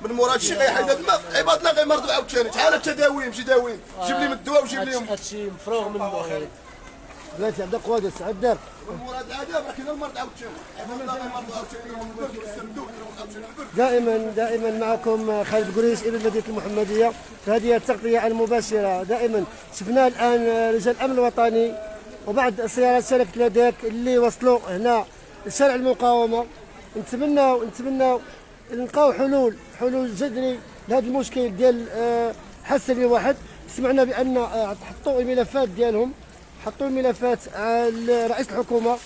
من مورا هادشي غيحيد هاد الماء، عباد الله غيمرضوا عاوتاني. تعال التداوي مشي داويين، جيب لي من الدواء وجيب ليهم. هادشي مفروغ منه. بلاتي عندك قوادس عندك من مورا هاد العذاب راه كاين المرض عاوتاني، عباد الله غيمرضوا عاوتاني. دائما معكم خالد قريش ابن مدينه المحمديه. هذه التغطيه المباشره. دائما شفنا الان رجال الامن الوطني وبعض سيارات شركه لاداك اللي وصلوا هنا لشارع المقاومه. نتمناو نلقاو حلول جذري لهذا المشكل ديال حسني واحد. سمعنا بان حطوا الملفات ديالهم، حطوا الملفات على رئيس الحكومه.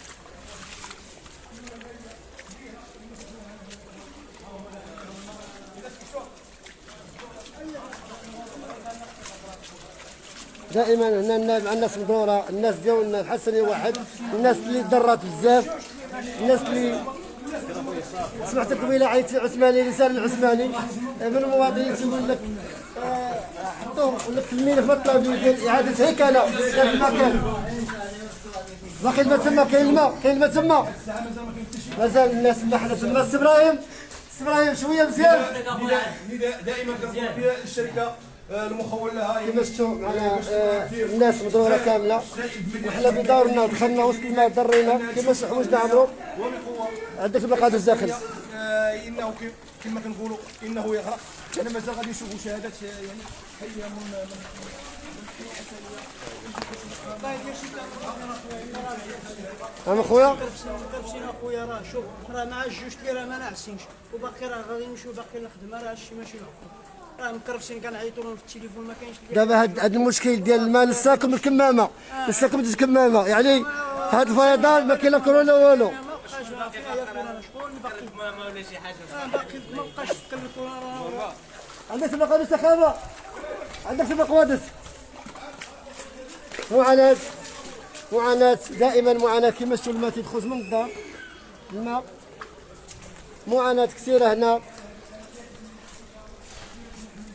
دائما هنا مع الناس مدوره، الناس ديالنا الحسني واحد، الناس اللي ضرات بزاف، الناس اللي سمعت قبيله عيط عثماني لسان العثماني من المواطنين تيقول لك حطوه لك الملف مطلوب ديال اعاده هيكله في المكان. باقي الماء تما، كاين الماء تما، مازال الناس حنا تما. ابراهيم شويه مزيان. دائما كنقول بها الشركه المخول لها كما شفتوا معنا الناس مضروره كامله، وحنا بدورنا دخلنا وسط الماء ضرينا كما حوجنا عمرو. عندك المقادير داخل انه كما كنقولوا انه يغرق. انا مازال غادي نشوفوا شهادات يعني هي من انا خويا كربسينا خويا. راه شوف راه مع الجوج اللي راه ما ناعسينش وباقي راه غادي نمشيو باقي الخدمه. راه هادشي ماشي معقول. راه مكرفسين كنعيطوا لهم في التليفون ما كاينش. دابا هاد المشكل ديال الماء نساكم الكمامه، نساكم الكمامه، يعني هاد الفيضان ما كاين لا كورونا والو. ما بقاش فيها كورونا. شكون اللي باقي الكمامه ولا شي حاجه؟ باقي ما بقاش تقل الكورونا. عندك سباق قوادس سخابه، عندك سباق قوادس. معاناة دائما معاناة. كما شفتوا الماء تيخرج من الدار، الماء معاناة كثيرة هنا.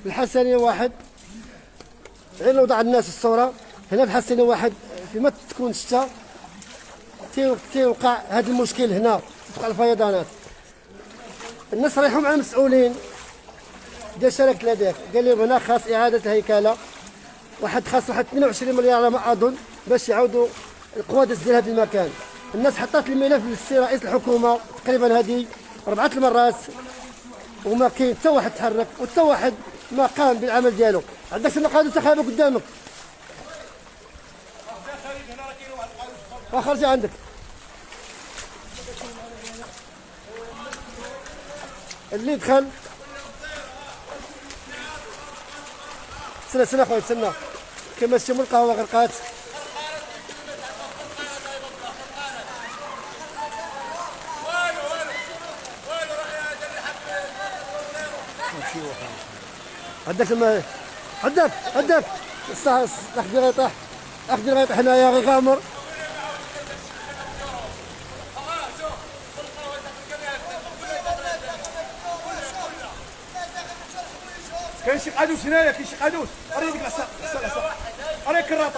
الحسنية واحد غير نوضع الناس الصورة هنا. الحسنية واحد فيما تكون الشتاء تيوقع هذا المشكل هنا، توقع الفيضانات. الناس رايحوا مع المسؤولين ديال شركة لاداك، قال لهم هنا خاص إعادة الهيكلة، خاص 22 مليار على ما أظن باش يعاودوا القوادس ديال هذا المكان. الناس حطات الملف للسي رئيس الحكومة تقريبا هذه 4 المرات وما كاين حتى واحد تحرك وحتى واحد ما قام بالعمل ديالو. عندك المقادير سخابه قدامك، خرجي عندك. اللي دخل سنة خويا تسنى. كما شفتوا القهوه غرقات. عندك الماء، عندك اخدي غيطيح، هنايا غيغامر. كاين شي قادوس هنايا، كاين شي قادوس. اري ديك العصا، اري الكراط،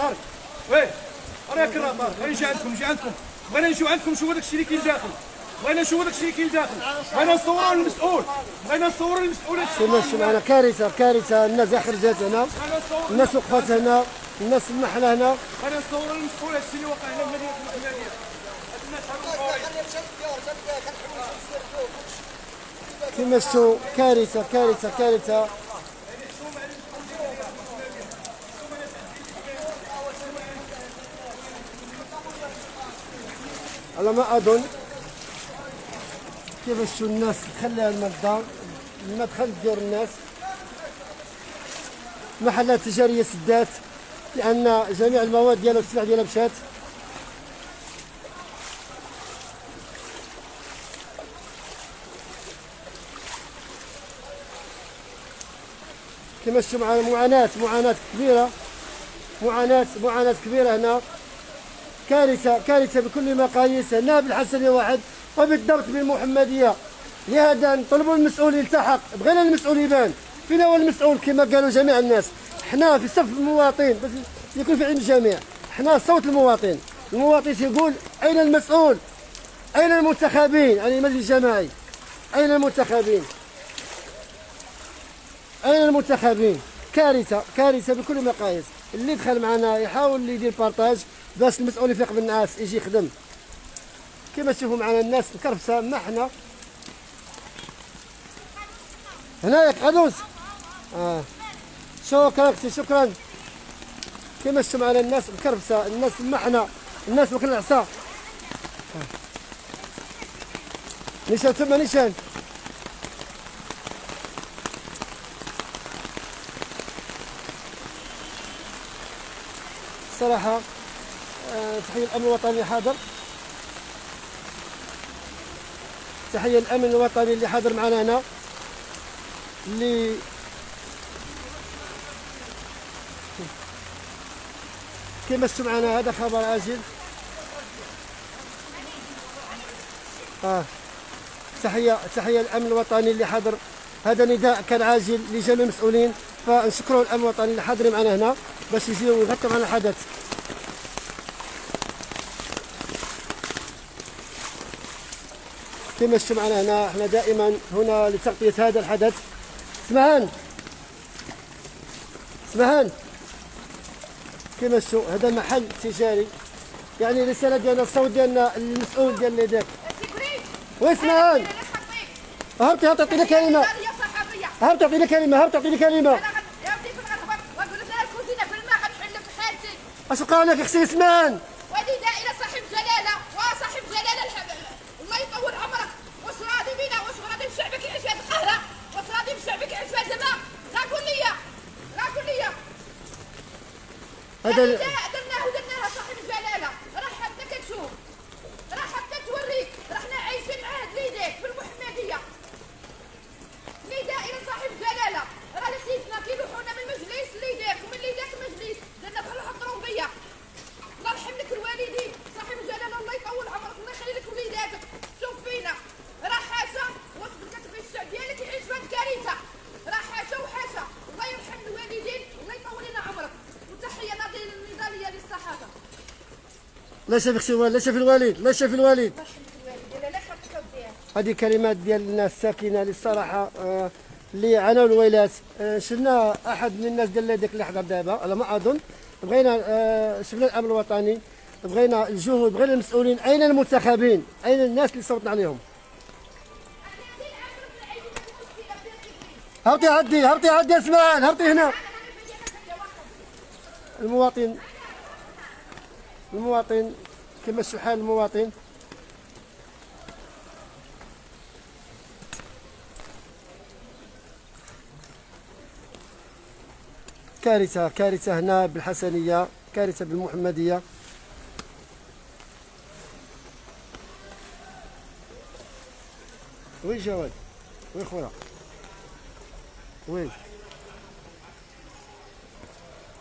اري الكراط. غادي نجي عندكم، بغينا نمشيو عندكم نشوفوا داك الشيء اللي كاين داخل. بغينا نصوروا المسؤول، كما شفتوا معنا كارثه. الناس خرجت هنا، الناس وقفت هنا، الناس المحله هنا. بغينا نصوروا المسؤول هذا الشيء اللي وقع هنا في مدينه المحمديه. هاد الناس كما شفتوا كارثه. على ما اظن كيفاش شو الناس تخليها الماء الدار، الماء دخل ديور الناس. محلات تجاريه سدات لان جميع المواد ديالها والسلع ديالها مشات. كما شفتوا معاناه كبيره، معاناه كبيره هنا. كارثه كارثه بكل مقاييس هنا بالحسنيه واحد وبالضبط بالمحمديه. لهذا نطلبوا المسؤول يلتحق، بغينا المسؤول يبان. فينا هو المسؤول كما قالوا جميع الناس؟ حنا في صف المواطن باش يكون في علم الجميع، حنا صوت المواطن. المواطن يقول اين المسؤول؟ اين المنتخبين؟ يعني المجلس الجماعي اين المنتخبين؟ اين المنتخبين؟ كارثه كارثه بكل مقاييس. اللي دخل معنا يحاول يدير بارطاج باش المسؤول يفيق بالناس يجي يخدم. كما تشوفوا معنا الناس مكرفسه، ما حنا هنايا قانوس. شكرا اختي شكرا. كما شفتوا معنا الناس مكرفسه، الناس محنه، الناس وكل العصا. نيشان ثم نيشان. صراحة تحية الأمن الوطني اللي حاضر، تحية الأمن الوطني اللي حاضر معنا هنا، اللي كما شفتوا معنا هذا خبر عاجل. تحية الأمن الوطني اللي حاضر، هذا نداء كان عاجل لجميع المسؤولين، فنشكروا الأمن الوطني اللي حاضرين معنا هنا باش يجيو يغطوا معنا الحدث. كما شفتوا معنا هنا، احنا دائما هنا لتغطية هذا الحدث. اسمهان كما شفتوا هذا محل تجاري، يعني رسالة ديالنا، الصوت ديالنا المسؤول ديال هذاك. واسمهان هبطي اعطيني كلمة، هبطي اعطيني كلمة، هبطي اعطيني كلمة. اش وقع لك اختي اسمان؟ ولينا الى صاحب جلاله وصاحب جلاله الله يطول عمرك، واش راضي بينا، واش راضي بشعبك يعيش هذه القهره، واش راضي بشعبك يعيش هذا الدماء؟ لا قول لي هذا درناها صاحب جلاله، راه حتى كتشوف، راه حتى توريك، راحنا عايشين مع هاد ليداك بالمحمديه. نداء الى صاحب جلاله، راه سيدنا كيلوحونا من المجلس ليداك ومن ليداك المجلس، درنا بحال واحد الطرومبيه. الله يرحم لك الوالدين، صاحب جلاله الله يطول عمرك، الله يخلي لك وليداتك. شوف فينا، راه حاشا واش كتبغي الشعب ديالك يعيش في هاد الكارثه، راه حاشا وحاشا. الله يرحم الوالدين والله يطول لنا عمرك، وتحيه نضاليه للصحافه. لا شاف اختي لا شاف الوالد، لا شاف الوالد. هذه كلمات ديال الناس الساكنه للصراحه اللي عانوا الويلات. شفنا احد من الناس ديال هذاك اللي حضر دابا على ما اظن، بغينا شفنا الامن الوطني، بغينا الجهود، بغينا المسؤولين. اين المنتخبين؟ اين الناس اللي صوتنا عليهم؟ هبطي عدي اسمان، هبطي هنا. المواطن كما شو حال المواطن. كارثة هنا بالحسنية، كارثة بالمحمدية. وين جواد؟ وين خويا؟ وين؟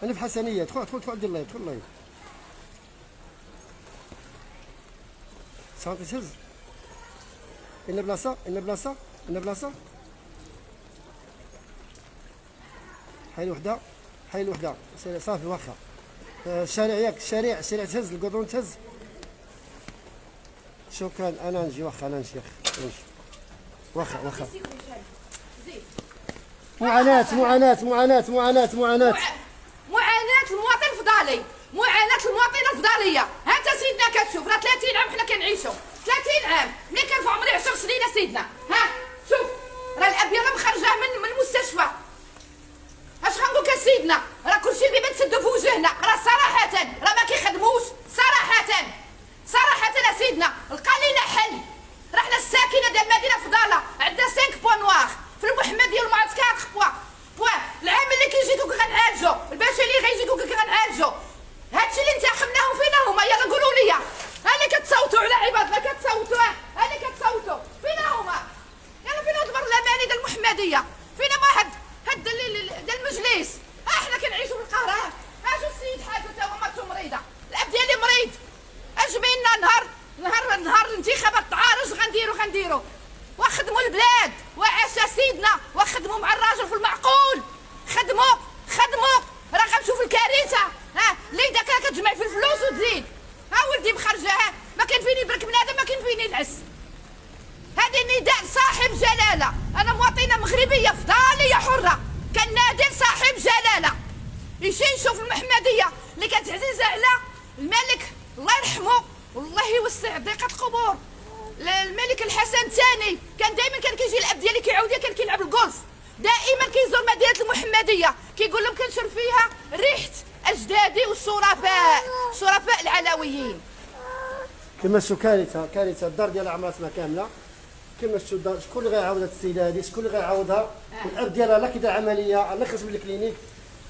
أنا في حسنية، دخل دير اللايف، دخل اللايف. صافي تهز. إن بلاصة. حي الوحدة صافي واخا. الشارع ياك الشارع تهز، القدرون تهز. شكرا انا نجي واخا نمشي واخا. معاناة المواطن الفضالي، معاناة المواطنة الفضالية. ها انت سيدنا كتشوف راه 30 عام حنا كنعيشوا، 30 عام ملي كان في عمري 10 سنين سيدنا. ها شوف راه الابيه راه مخرجاه من المستشفى. اش غنقولك سيدنا، راه كلشي اللي بتسدو في وجهنا، راه صراحة راه ما كيخدموش، صراحة سيدنا لقى لينا حل. راه حنا الساكنة ديال مدينة فضالة عندنا 5 بوان نواغ في المحمدية المعسكر 4 بوان. العام اللي كيجيكو كنعالجو، الباشا اللي غيجيكو كنعالجو. هادشي اللي انتخبناهم فينا هما، يلا قولوا لي هاني كتصوتوا على عبادنا، كتصوتوا هاني كتصوتوا فينا هما. يلا فينا البرلماني ديال المحمدية، فينا واحد هاد ديال المجلس. احنا كنعيشوا بالقهر. شوف السيد حالته تا هو مرته مريضه، الاب ديالي مريض، ديروا وخدموا البلاد وعاش سيدنا وخدموا مع الراجل في المعقول. خدموا راه غنشوف الكارثه. ها اللي اذا كان كتجمع في الفلوس وتزيد. ها ولدي مخرجه ما كاين فيني برك بنادم ما كاين فيني نعس. هذه نداء صاحب جلاله. انا مواطنه مغربيه فضاليه حره كنادي صاحب جلاله يجي يشوف المحمديه اللي كانت عزيزه على الملك الله يرحمه والله يوسع ضيقه قبور. الملك الحسن الثاني كان دائما كيجي الاب ديالي كيعاود كان كيلعب الجولف. دائما كيزور مدينه المحمديه كيقول لهم كنشرب فيها ريحه اجدادي والشرفاء العلويين. كما شو كارثه الدار ديالها عمرها سنه كامله. كما شو الدار شكون اللي غيعاود هاد السيده هادي شكون اللي غيعاودها؟ الاب ديالها لا كيدير عمليه لا يخرج من الكلينيك.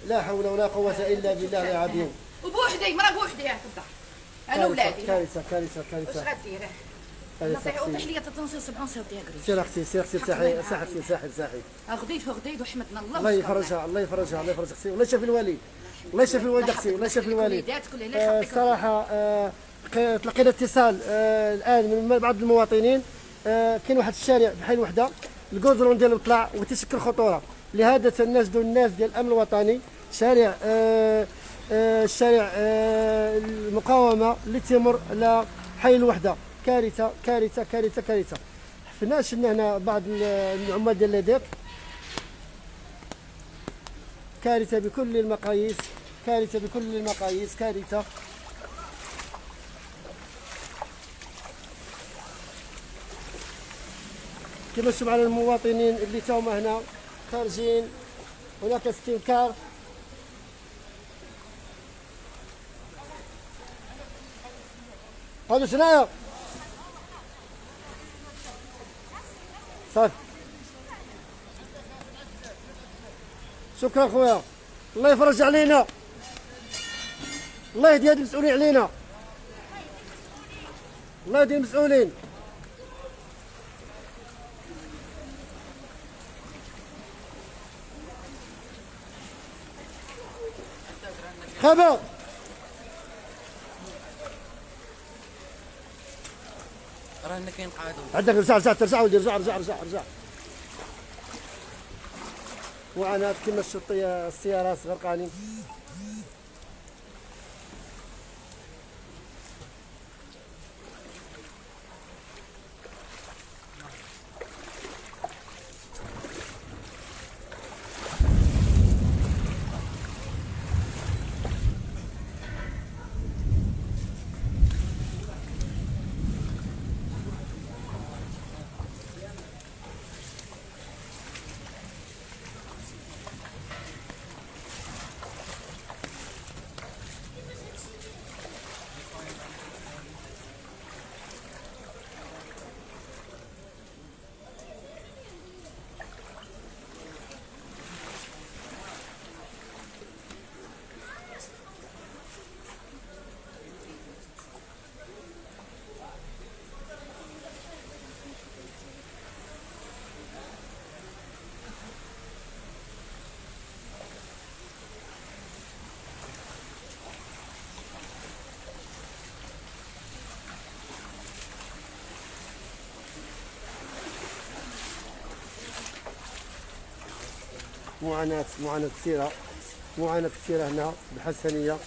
لا حول ولا قوه الا بالله العظيم. وبوحدي مرا بوحدي في الدار انا ولادي. كارثه واش غدير؟ وضح لي تنصير 70 سنه يا قريب. سير اختي ساحي غديت وحمدنا الله. الله يفرجها اختي. الله يشافي الوالد اختي الله يشافي الوالد. الصراحه تلقينا اتصال الان من بعض المواطنين. كاين واحد الشارع في حي الوحده الكودرون ديالو طلع وتشكل خطوره. لهذا تناشدوا الناس ديال الامن الوطني شارع المقاومه اللي تمر على حي الوحده. كارثه. حفنا شفنا هنا بعض العمال ديال ليديك. كارثه بكل المقاييس. كارثه. كما شفتوا على المواطنين اللي تاهما هنا خارجين. هناك استنكار. هادو شناهي؟ صافي شكرا خويا. الله يفرج علينا. الله يهدي هاد المسؤولين علينا. الله يهدي المسؤولين. خبر رانا كينقعدوا. عندك رجع ولدي رجع. وعنات كما شفتوا السيارات غرقانين. معاناة كثيرة هنا بالحسنية.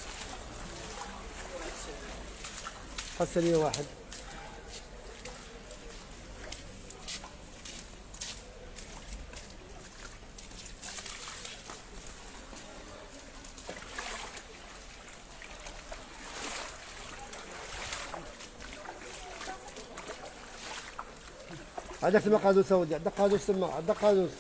حسنية واحد. عندك تما قادوس اودي. عندك قادوس تما. عندك قادوس.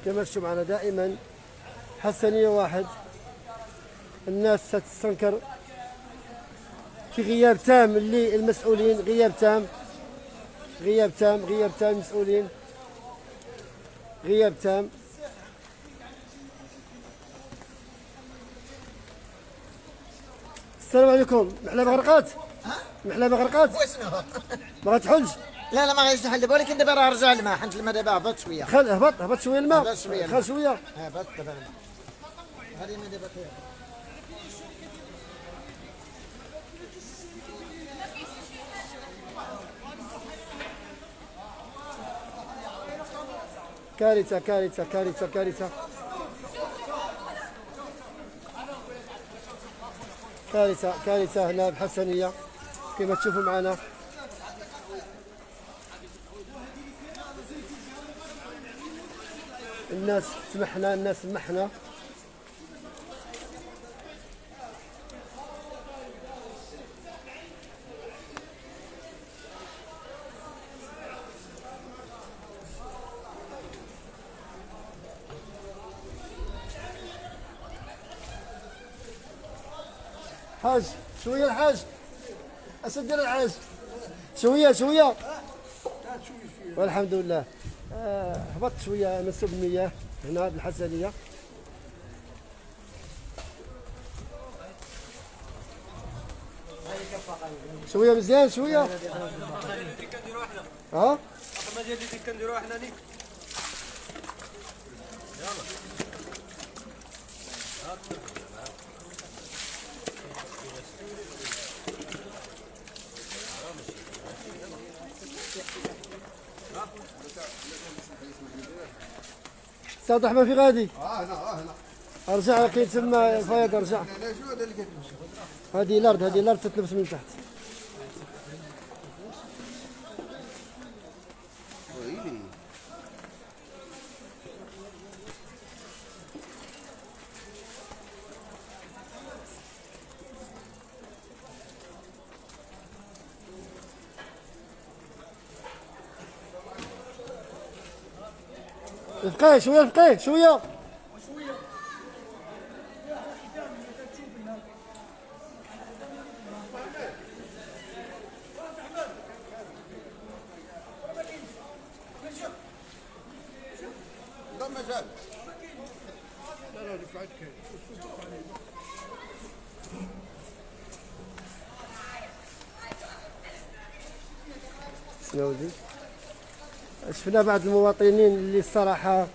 كما شفتوا معنا دائما حسنية واحد. الناس ستستنكر في غياب تام للمسؤولين. غياب تام المسؤولين. غياب تام. السلام عليكم. محلابه غرقات؟ محلابه غرقات؟ واسمها باغا تحج؟ لا ما غاديش نحل دابا، ولكن دابا راه رجع الماء، حنت الماء دابا هبط شويه. هبط شويه الماء. هبط شويه خال شويه. هبط دابا الماء. هذه الماء دابا كيهبط. كارثه كارثه كارثه كارثه كارثه كارثه هنا بحسنيه كما تشوفوا معنا. الناس سمحنا، الناس سمحنا. حاج شويه الحاج، اسد ديال الحاج شويه والحمد لله. هبط شويه منسوب المياه هنا بالحسنيه. شويه مزيان شويه. ها الخدمه ديال اللي كنديروها حنا نيك. استاذ احمد في غادي. هنا ارجع كاين تما فايق ارجع. هذه الارض تتلبس من تحت. افقيه شويه افقيه شويه. لا مجال. لا دفعت كاين. سناودي شفنا بعض المواطنين اللي الصراحه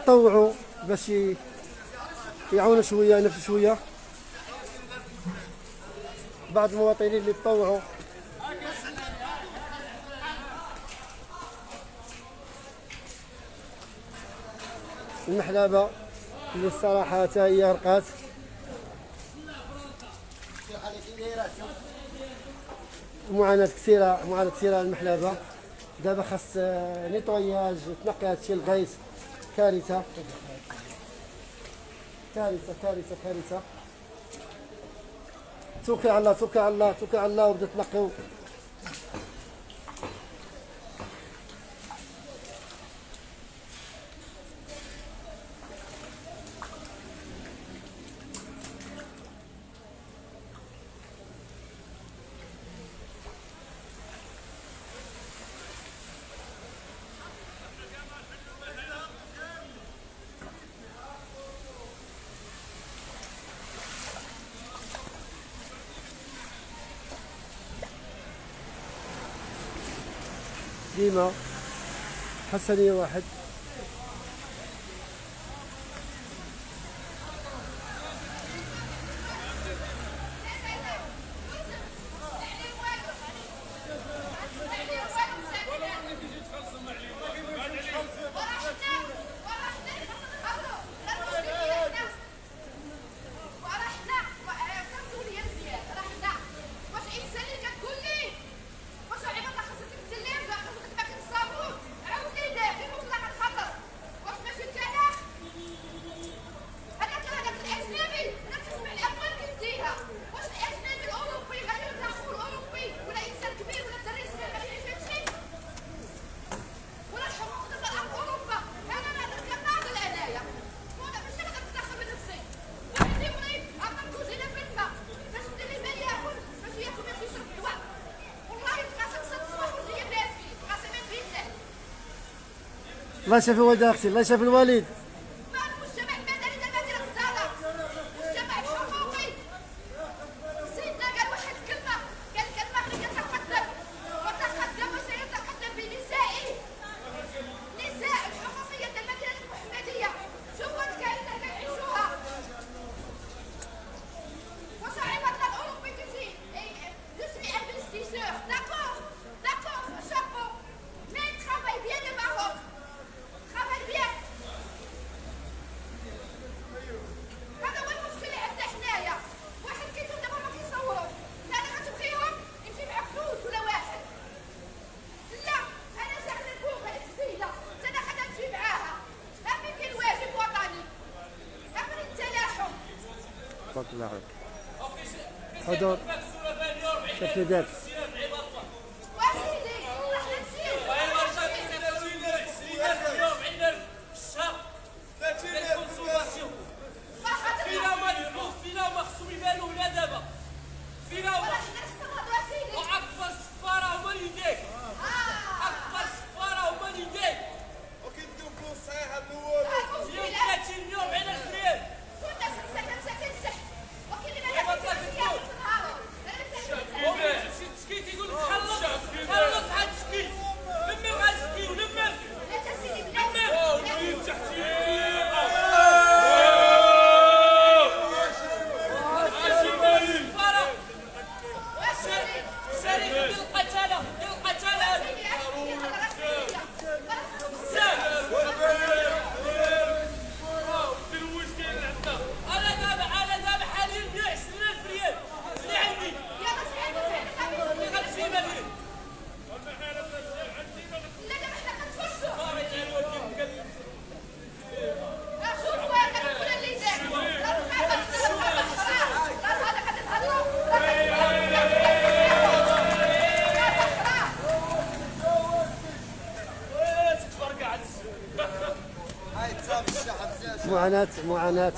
طوعوا باش يعاونوا شويه ينفسوا شويه. بعض المواطنين اللي طوعوا المحلبه اللي الصراحه حتى هي غرقات. معاناة كثيرة المحلبة. دابا خاص نيطوياج تنقي هادشي الغيث. كارثة كارثة كارثة كارثة. توكل على الله توكل على الله توكل على الله وبدا تنقيو. ديما حسنية واحد. الله يشافي والدها اختي، الله يشافي الوالد. تبارك الله عليك. حضور شكل داك.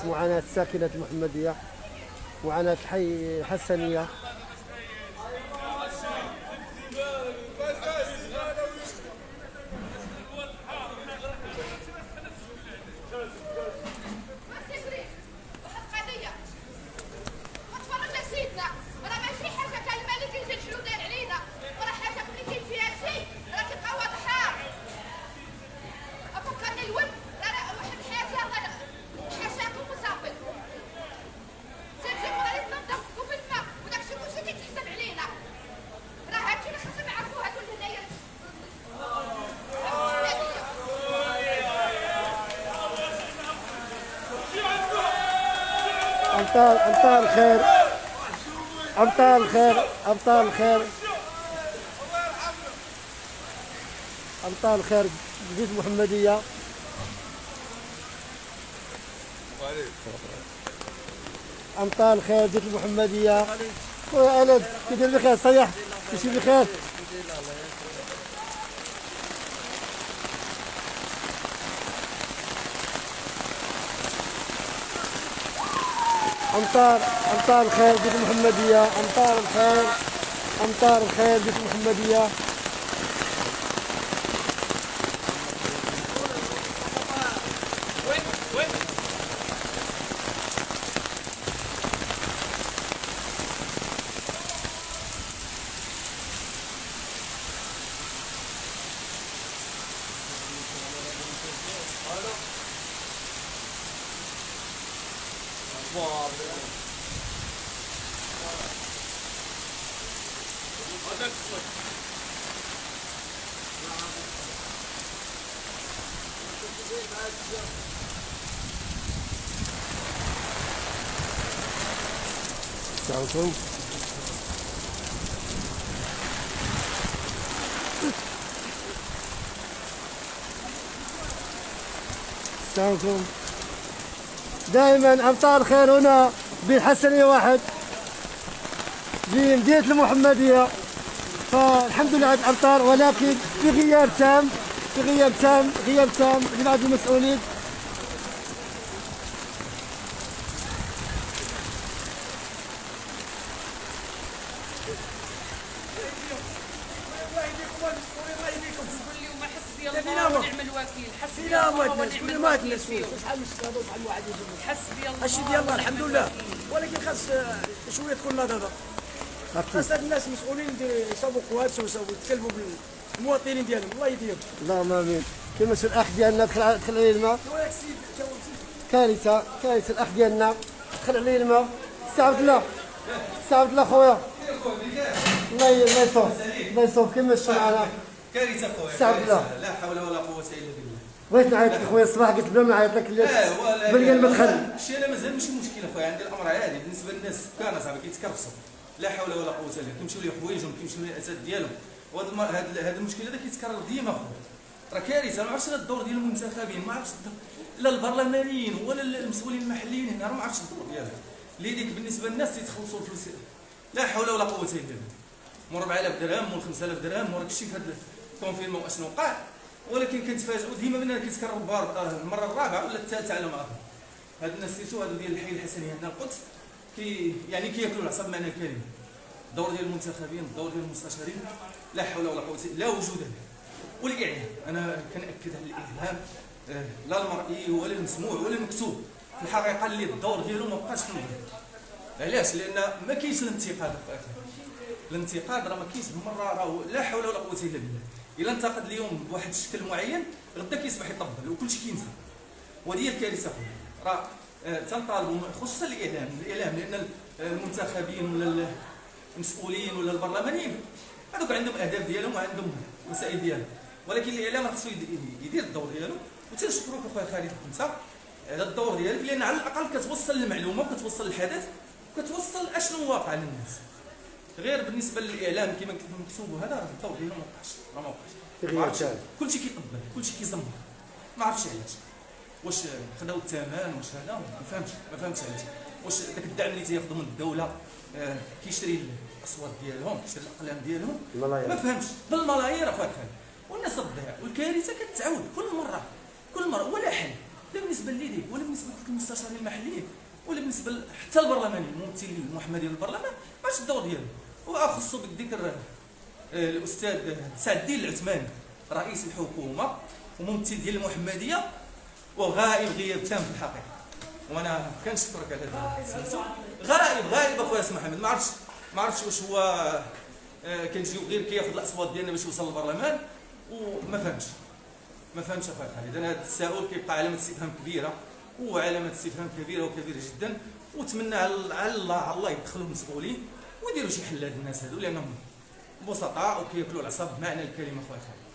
معاناة ساكنة المحمدية، معاناة حي الحسنية. أبطال الخير، أبطال الخير، أبطال الخير، أبطال الخير جديد المحمدية. أبطال الخير جديد المحمدية. خويا أنس كي داير بخير؟ صيح كيمشي بخير؟ أمطار الخير جيت المحمدية، أمطار الخير، أمطار الخير جيت المحمدية. السلام عليكم. دائما أبطال خير هنا بالحسنية واحد بمدينة المحمدية، فالحمد لله على الأبطال، ولكن في غياب تام، في غياب تام لبعض المسؤولين. حسبي الله الحمد لله، ولكن خاص شويه تكون نظافه، خاص هاد الناس مسؤولين يصاوبوا قوات ويصاوبوا يتكلفوا بالمواطنين ديالهم. الله يديهم. اللهم امين. كما الاخ ديالنا دخل عليه الماء، كارثه الاخ ديالنا دخل عليه الماء. سي عبد الله خويا، الله يصوب كما شفتوا معنا. كارثه خويا، سي عبد الله، لا حول ولا قوه الا بالله. بغيت نعيط لك خويا الصباح، قلت بلا ما نعيط لك بان المدخل. الشيء انا مازال ماشي مشكل اخويا، عندي الامر عادي بالنسبه للناس كان صاحبي كيتكرفصوا، لا حول ولا قوه الا بالله، كيمشيو ليه حوايجهم، كيمشيو ليه الاسد ديالهم، وهذا المشكل هذا كيتكرر ديما اخويا، راه كارثه. ما عرفتش الدور ديال المنتخبين، ما عرفتش لا البرلمانيين ولا المسؤولين المحليين هنا، ما عرفتش الدور ديالهم. اللي ديك بالنسبه للناس تيتخلصوا الفلوس لا حول ولا قوه الا بالله، مور 4000 درهم مور 5000 درهم مور هادشي في هذا الكونفينمون اشنو وقع. ولكن كنتفاجئوا ديما مننا كيتكرر المره الرابعه ولا الثالثه على ما اظن. هاد الناس سيرتو هادو ديال الحي الحسنيه هنا القدس يعني كياكلوا العصا بمعنى الكلمه. الدور ديال المنتخبين، الدور ديال المستشارين، لا حول ولا قوه لا وجود له. والاعلام انا كنأكد على الاعلام لا المرئي ولا المسموع ولا المكتوب في الحقيقه اللي الدور ديالو ما بقاش في المغرب. علاش؟ لان ما كاينش الانتقاد. الانتقاد راه ما كاينش بالمره، راه لا حول ولا قوه الا بالله. الا انتقد اليوم بواحد الشكل معين غدا كيصبح يطبل وكلشي كينسى. وهذه الكارثه راه تنطالبوا خصوصا الاعلام لان المنتخبين ولا المسؤولين ولا البرلمانيين هذوك عندهم اهداف ديالهم وعندهم مسائل ديالهم، ولكن الاعلام خصو يدير الدور ديالو. وتنشكروك اخويا خالد انت على الدور ديالك، لان على الاقل كتوصل المعلومه وكتوصل الحدث وكتوصل اشنو واقع للناس. غير بالنسبه للاعلام كما كنت مكتوب وهذا الدور ديالو ما بقاش. كلشي كيطبل كلشي كيزمر، ما عرفتش علاش. واش خداو الثمن واش هذا ما فهمتش علاش. واش داك الدعم اللي تياخذوا من الدوله كيشري الاصوات ديالهم كيشري الاقلام ديالهم ما فهمتش بالملايير اخويا خالد. والناس تضيع والكارثه كتعاود كل مره ولا حل، لا بالنسبه لليدي ولا بالنسبه للمستشارين المحليين ولا بالنسبه حتى البرلمانيين الممثلين المحمدين للبرلمان ماشي الدور ديالو. واخصو بالذكر الاستاذ سعد الدين العثماني رئيس الحكومه وممثل ديال المحمديه وغائب غياب تام في الحقيقه، وانا كنشكرك على هذا السمسم. غائب اخويا اسمح محمد، ما عرفتش واش هو كنجيو غير كياخذ الاصوات ديالنا باش يوصل للبرلمان وما فهمش اخويا خالد. انا هذا التساؤل كيبقى علامه استفهام كبيره وعلامه استفهام كبيره وكبيره جدا، ونتمنى على الله يدخلوا المسؤولين ويديروا شي حل لهاد الناس هادو لانهم بسطاء وكياكلوا العصا بمعنى الكلمه اخويا خالد.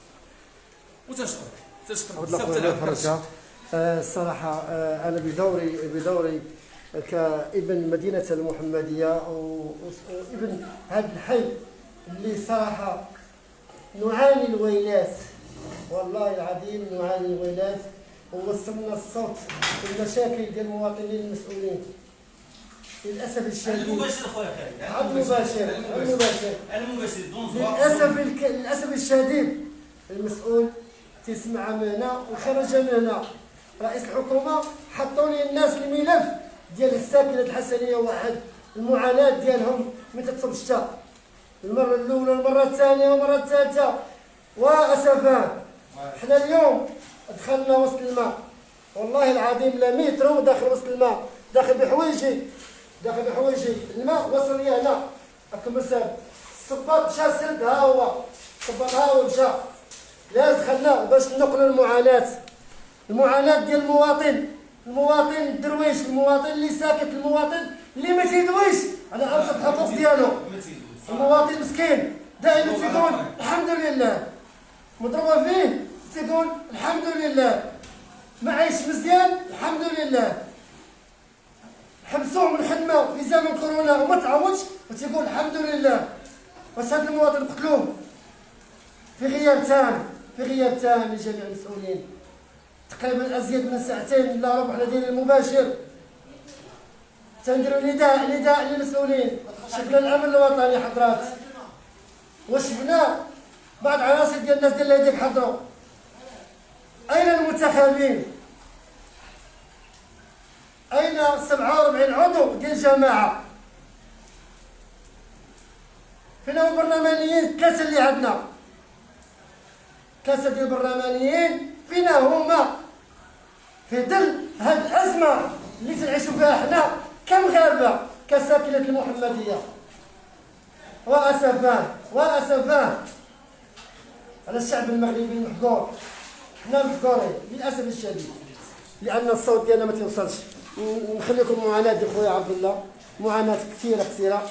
وتنشكرك بزاف. الصراحه انا بدوري كابن مدينه المحمديه وابن هذا الحي اللي صراحه نعاني الويلات، والله العظيم نعاني الويلات، ووصلنا الصوت المشاكل ديال المواطنين المسؤولين للاسف الشديد. المباشر اخويا خالد، المباشر للاسف الشديد المسؤول تسمع من هنا وخرج من هنا. رئيس الحكومه حطوني الناس الملف ديال الساكنه الحسنيه واحد المعاناه ديالهم من تصب الشتاء المره الاولى والمره الثانيه والمره الثالثه واسفا. حنا اليوم دخلنا وسط الماء والله العظيم لا مترو داخل وسط الماء، داخل بحوايجي الماء وصل لي هنا هاك مسافه. الصباط مشى سرد ها هو الصباط ها هو مشى. لا دخلنا باش نقلوا المعاناه ديال المواطن الدرويش، المواطن اللي ساكت، المواطن اللي ما تيدويش على ابسط الحقوق ديالو، المواطن مسكين دائما تيقول الحمد لله، مضروبه فيه تيقول الحمد لله، ما عايش مزيان الحمد لله، حبسوه من الخدمه في زمن كورونا وما تعوضش وتيقول الحمد لله. واش هذا المواطن قتلوه في غياب تام لجميع المسؤولين. تقريبا ازيد من ساعتين الا ربع حنا دايرين المباشر تنديروا نداء للمسؤولين. شفنا الامن الوطني حضرات وشفنا بعض عناصر ديال الناس ديال اللي حضروا. اين المنتخبين؟ اين 47 عضو ديال الجماعه؟ فين هو البرلمانيين؟ ثلاثه اللي عندنا، ثلاثه ديال البرلمانيين فين هما في ظل هذه الازمه اللي تنعيشوا فيها حنا كمغاربه كساكنه المحمديه؟ واسفاه على الشعب المغربي المحقور. حنا محقورين للاسف الشديد لان الصوت ديالنا ما توصلش. نخليكم معاناه ديال خويا عبد الله، معاناه كثيره.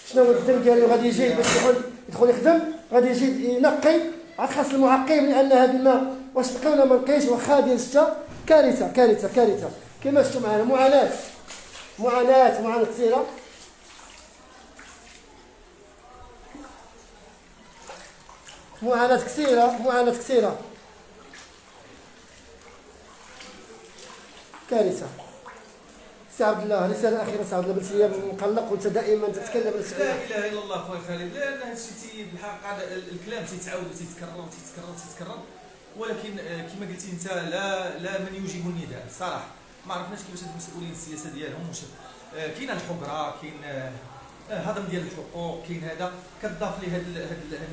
شنو هو الدم ديالو؟ غادي يجي باش يدخل يخدم، غادي يجي ينقي، عاد خاص المعقم لان هذا الماء واش بقى ولا ما بقيش واخا ديال الشتا. كارثه كما شفتوا معنا. معاناه كثيره. معاناه كثيره كارثه. سي عبد الله رساله اخيره سي عبد الله بنتي مقلق وانت دائما تتكلم على لا اله الا الله خويا خالد، لان هذا الشيء في الحقيقه الكلام تيتعاود وتيتكرر ولكن كما قلتي انت لا من يجيب النداء صراحه. ما عرفناش كيفاش هاد المسؤولين السياسه ديالهم واش كاين الحقره، كاين هضم ديال الحقوق، كاين هذا كتضاف ليه هاد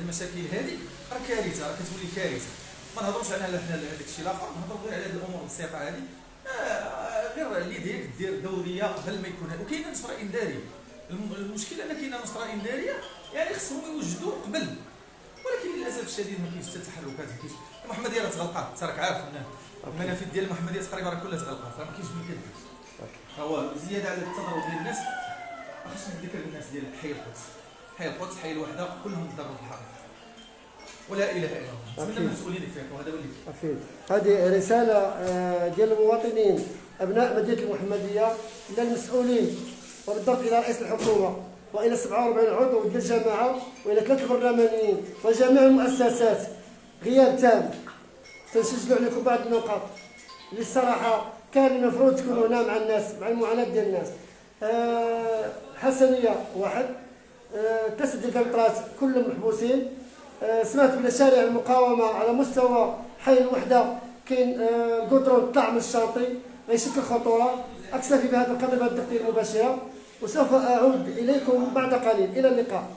المشاكل هذه راه كارثه، راه كتولي كارثه. ما نهضروش على هذاك الشيء الاخر، نهضروا غير على هاد الامور البسيطه هذه. غير اللي ديالك دير دوريه قبل ما يكون وكاينه نشره انذاريه. المشكله ان كاينه نشره انذاريه يعني خصهم يوجدوا قبل، ولكن للاسف الشديد ما كاينش حتى تحركات. ما كاينش المحمديه راه تغلقات، انت راك عارف المنافذ ديال المحمديه تقريبا راه كلها تغلقات، راه ما كاينش من كذب. هو زياده على التضرر ديال الناس خصنا نذكر الناس ديال حي القدس، حي القدس حي الوحده كلهم تضرروا في الحرب ولا اله الا الله. نتمنى المسؤولين يفيقوا، هذا هو اللي اكيد. هذه رساله ديال المواطنين ابناء مدينه المحمديه الى المسؤولين وبالضبط الى رئيس الحكومه والى 47 عضو ديال الجماعه والى 3 برلمانيين وجميع المؤسسات. غياب تام. تنسجلوا عليكم بعض النقاط اللي الصراحه كان المفروض تكونوا هنا مع الناس، مع المعاناه ديال الناس. حسنيه واحد، 3 ديال القطرات كلهم محبوسين. سمعت بلي شارع المقاومه على مستوى حي الوحده كاين القطرون طلع من الشاطئ غيشكل خطوره. اكتفي بهذا القدر بهذه التغطيه المباشره وسوف اعود اليكم بعد قليل. الى اللقاء.